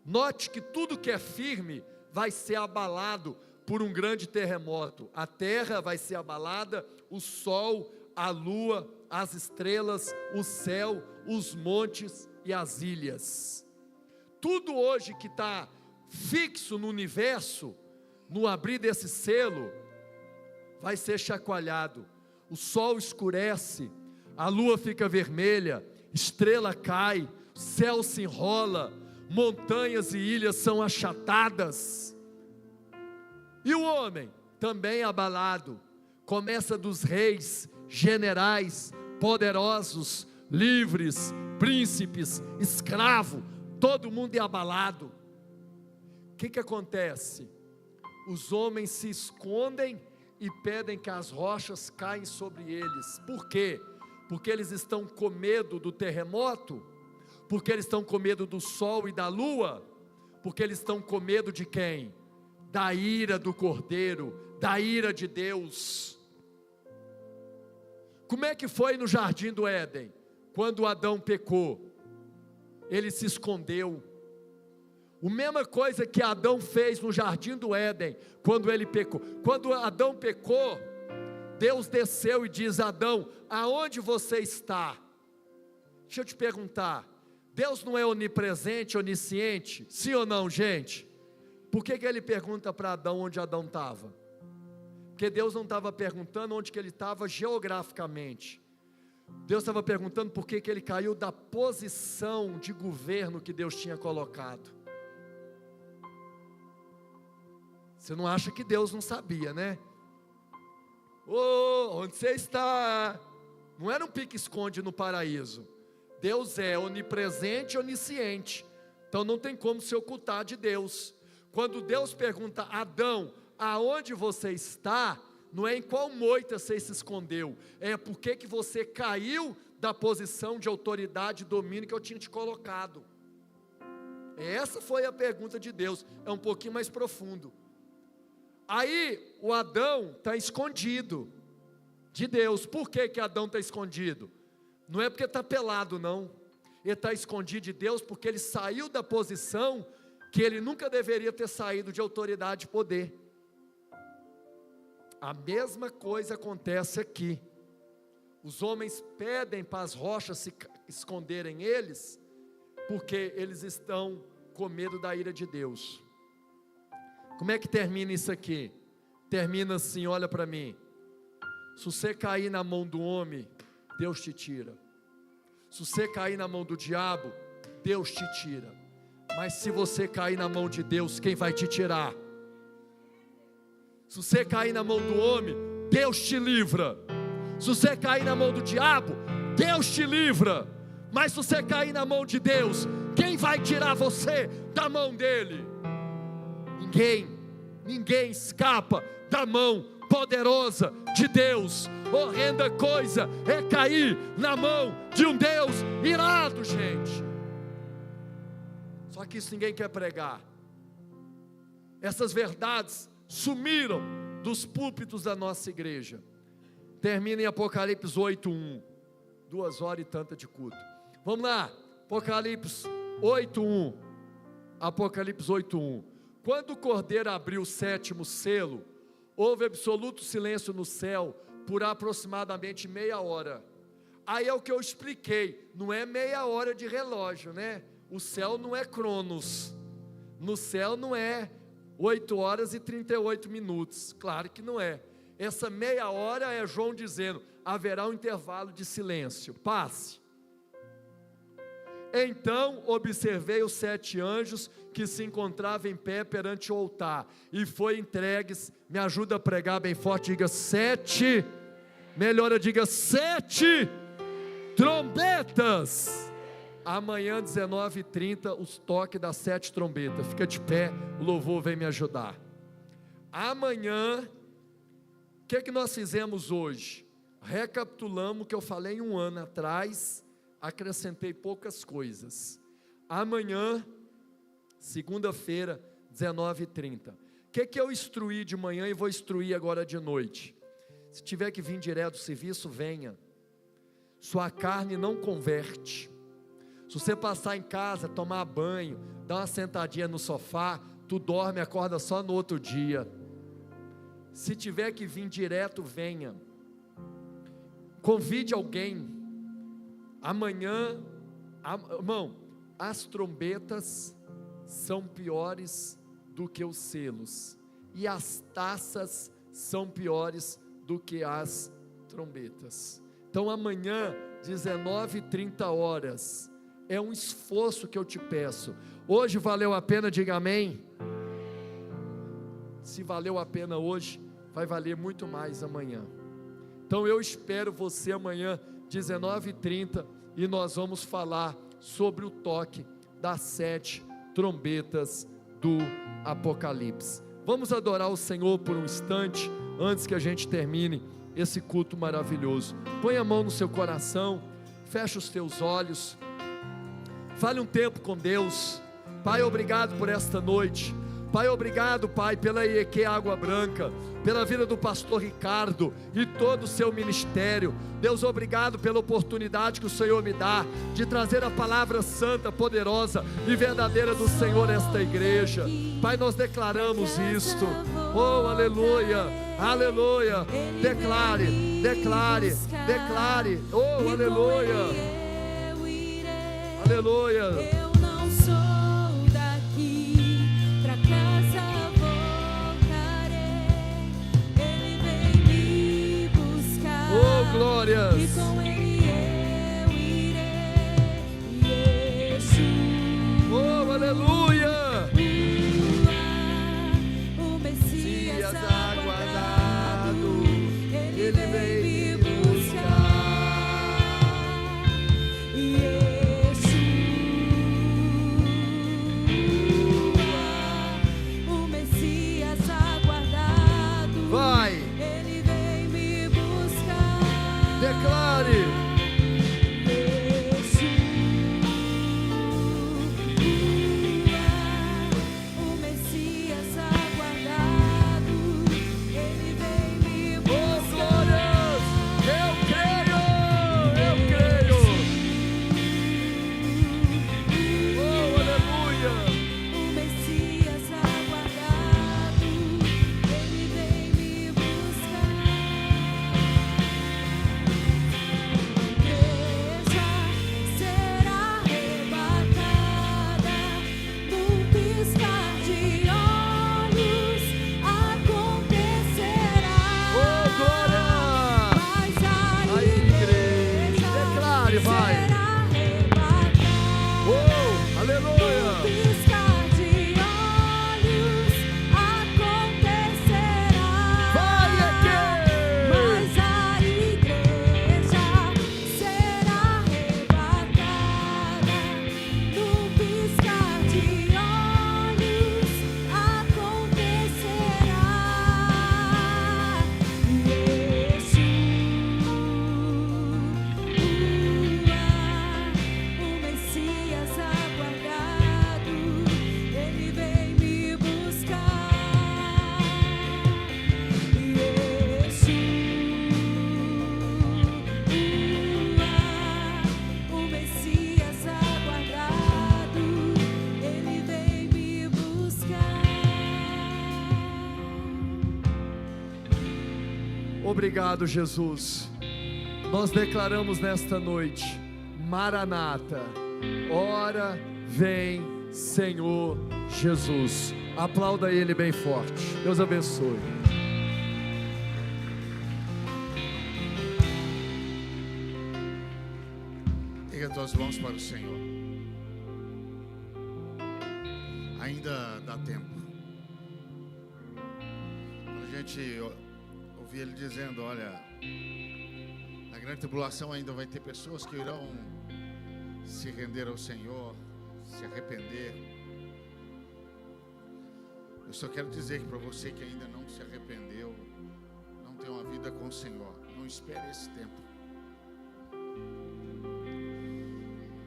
Note que tudo que é firme vai ser abalado por um grande terremoto. A terra vai ser abalada, o sol, a lua, as estrelas, o céu, os montes e as ilhas. Tudo hoje que está fixo no universo, no abrir desse selo, vai ser chacoalhado. O sol escurece, a lua fica vermelha, estrela cai, o céu se enrola, montanhas e ilhas são achatadas. E o homem, também abalado, começa dos reis, generais, poderosos, livres, príncipes, escravos, todo mundo é abalado. O que acontece? Os homens se escondem e pedem que as rochas caem sobre eles. Por quê? Porque eles estão com medo do terremoto? Porque eles estão com medo do sol e da lua? Porque eles estão com medo de quem? Da ira do Cordeiro, da ira de Deus. Como é que foi no jardim do Éden? Quando Adão pecou, ele se escondeu. A mesma coisa que Adão fez no jardim do Éden, quando ele pecou. Quando Adão pecou, Deus desceu e diz: Adão, aonde você está? Deixa eu te perguntar, Deus não é onipresente, onisciente? Sim ou não, gente? Por que ele pergunta para Adão onde Adão estava? Porque Deus não estava perguntando onde que ele estava geograficamente. Deus estava perguntando por que ele caiu da posição de governo que Deus tinha colocado. Você não acha que Deus não sabia, né? Onde você está? Não era um pique-esconde no paraíso. Deus é onipresente e onisciente, então não tem como se ocultar de Deus. Quando Deus pergunta: Adão, aonde você está? Não é em qual moita você se escondeu, é porque que você caiu da posição de autoridade e domínio que eu tinha te colocado. Essa foi a pergunta de Deus, é um pouquinho mais profundo. Aí o Adão está escondido de Deus. Por que Adão está escondido? Não é porque está pelado, não. Ele está escondido de Deus porque ele saiu da posição que ele nunca deveria ter saído, de autoridade e poder. A mesma coisa acontece aqui. Os homens pedem para as rochas se esconderem eles, porque eles estão com medo da ira de Deus. Como é que termina isso aqui? Termina assim, olha para mim. Se você cair na mão do homem, Deus te tira. Se você cair na mão do diabo, Deus te tira. Mas se você cair na mão de Deus, quem vai te tirar? Se você cair na mão do homem, Deus te livra. Se você cair na mão do diabo, Deus te livra. Mas se você cair na mão de Deus, quem vai tirar você da mão dele? Ninguém escapa da mão poderosa de Deus. Horrenda coisa é cair na mão de um Deus irado, gente. Só que isso ninguém quer pregar. Essas verdades sumiram dos púlpitos da nossa igreja. Termina em Apocalipse 8:1. 2 horas e tanta de culto. Vamos lá, Apocalipse 8:1. Apocalipse 8:1. Quando o Cordeiro abriu o 7º selo, houve absoluto silêncio no céu por aproximadamente meia hora. Aí é o que eu expliquei, não é meia hora de relógio, né? O céu não é Cronos, no céu não é 8 horas e 38 minutos, claro que não é. Essa meia hora é João dizendo, haverá um intervalo de silêncio, passe. Então observei os 7 anjos que se encontravam em pé perante o altar, e foi entregues, me ajuda a pregar bem forte, diga 7, melhor diga 7 trombetas. Amanhã 19h30 os toques das 7 trombetas, fica de pé, o louvor vem me ajudar. Amanhã, o que nós fizemos hoje? Recapitulamos o que eu falei em 1 ano atrás, acrescentei poucas coisas. Amanhã, segunda-feira, 19h30. O que eu instruí de manhã e vou instruir agora de noite? Se tiver que vir direto do serviço, venha. Sua carne não converte. Se você passar em casa, tomar banho, dar uma sentadinha no sofá, tu dorme e acorda só no outro dia. Se tiver que vir direto, venha. Convide alguém. Amanhã, irmão, as trombetas são piores do que os selos, e as taças são piores do que as trombetas. Então amanhã, 19h30, é um esforço que eu te peço. Hoje valeu a pena, diga amém. Se valeu a pena hoje, vai valer muito mais amanhã. Então eu espero você amanhã, 19h30, e nós vamos falar sobre o toque das 7 trombetas do Apocalipse. Vamos adorar o Senhor por um instante, antes que a gente termine esse culto maravilhoso. Põe a mão no seu coração, feche os teus olhos, fale um tempo com Deus. Pai, obrigado por esta noite. Pai, obrigado, Pai, pela IEQ Água Branca, pela vida do pastor Ricardo e todo o seu ministério. Deus, obrigado pela oportunidade que o Senhor me dá de trazer a palavra santa, poderosa e verdadeira do Senhor a esta igreja. Pai, nós declaramos isto. Oh, aleluia, aleluia. Declare, declare, declare. Oh, aleluia, aleluia. Oh, glórias! E com ele eu irei, Jesus. Oh, aleluia! O Messias aguardado, ele veio me buscar. Yeshua, o Messias aguardado. Vai! Declare. O Messias aguardado, ele vem me buscar. Oh, glórias! Eu creio, eu creio. obrigado, Jesus. Nós declaramos nesta noite: Maranata, ora vem, Senhor Jesus. Aplauda Ele bem forte. Deus abençoe. Erga tuas mãos para o Senhor. Ainda dá tempo. A gente ouvir Ele dizendo: olha, na grande tribulação ainda vai ter pessoas que irão se render ao Senhor, se arrepender. Eu só quero dizer que para você que ainda não se arrependeu, não tem uma vida com o Senhor, não espere esse tempo.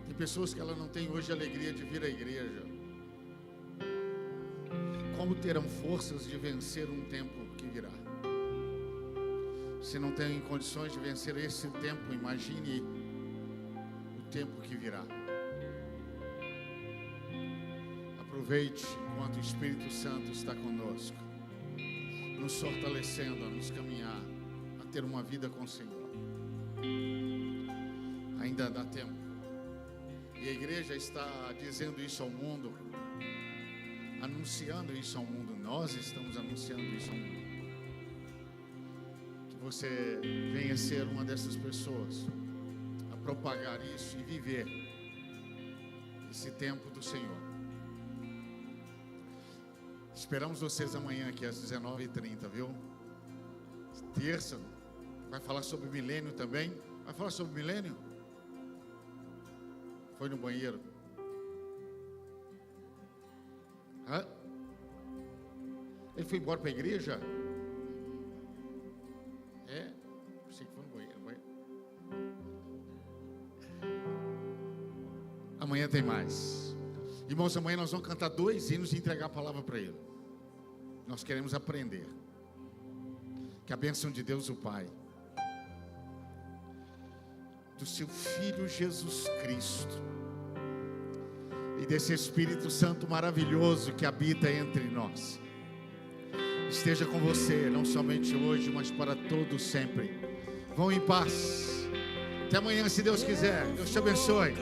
Tem pessoas que ela não tem hoje a alegria de vir à igreja. Como terão forças de vencer um tempo que virá? Se não tem condições de vencer esse tempo, imagine o tempo que virá. Aproveite enquanto o Espírito Santo está conosco, nos fortalecendo a nos caminhar, a ter uma vida com o Senhor. Ainda dá tempo. E a igreja está dizendo isso ao mundo, anunciando isso ao mundo. Nós estamos anunciando isso ao mundo. Que você venha ser uma dessas pessoas a propagar isso e viver esse tempo do Senhor. Esperamos vocês amanhã aqui às 19h30, viu? Terça, vai falar sobre milênio também. Vai falar sobre milênio? Foi no banheiro? Hã? Ele foi embora para a igreja? É? Sei que foi no banheiro. Amanhã tem mais. Irmãos, amanhã nós vamos cantar 2 hinos e entregar a palavra para Ele. Nós queremos aprender. Que a bênção de Deus o Pai, do seu Filho Jesus Cristo e desse Espírito Santo maravilhoso que habita entre nós, esteja com você, não somente hoje, mas para todo sempre. Vão em paz. Até amanhã, se Deus quiser. Deus te abençoe.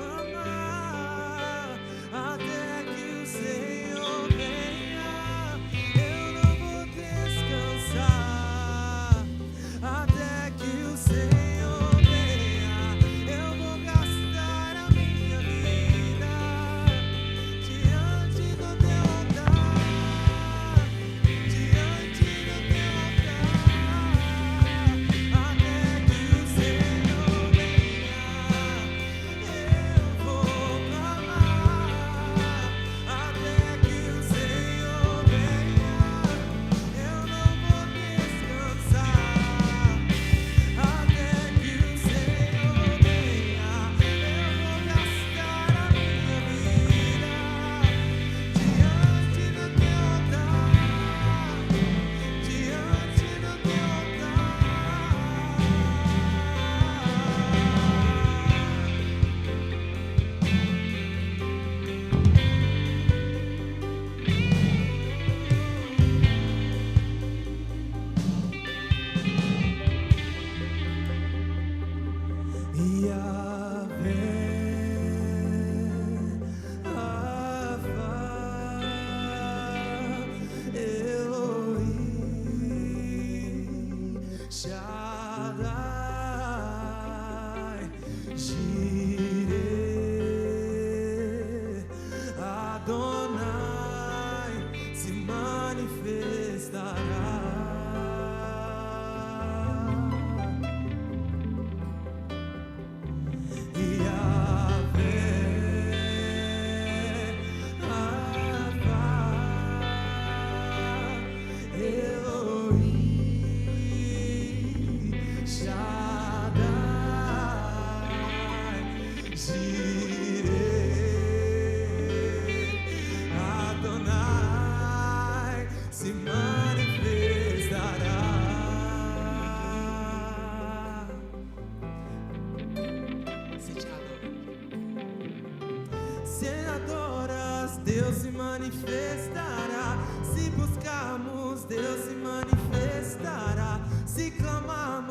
Deus se manifestará. Se buscarmos, Deus se manifestará. Se clamarmos,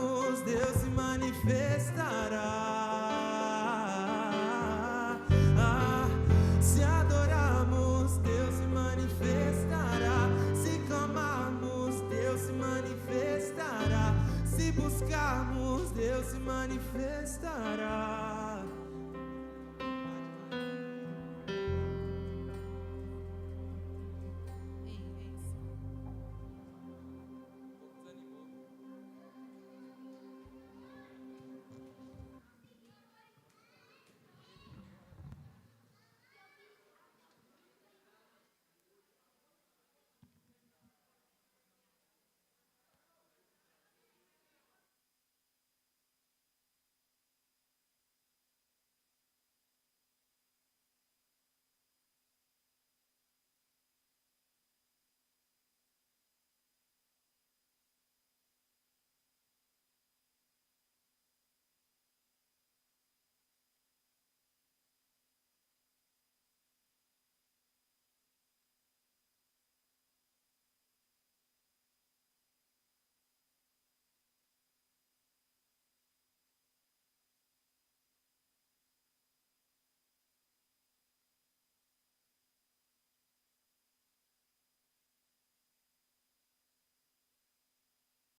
Se buscarmos, Deus se manifestará.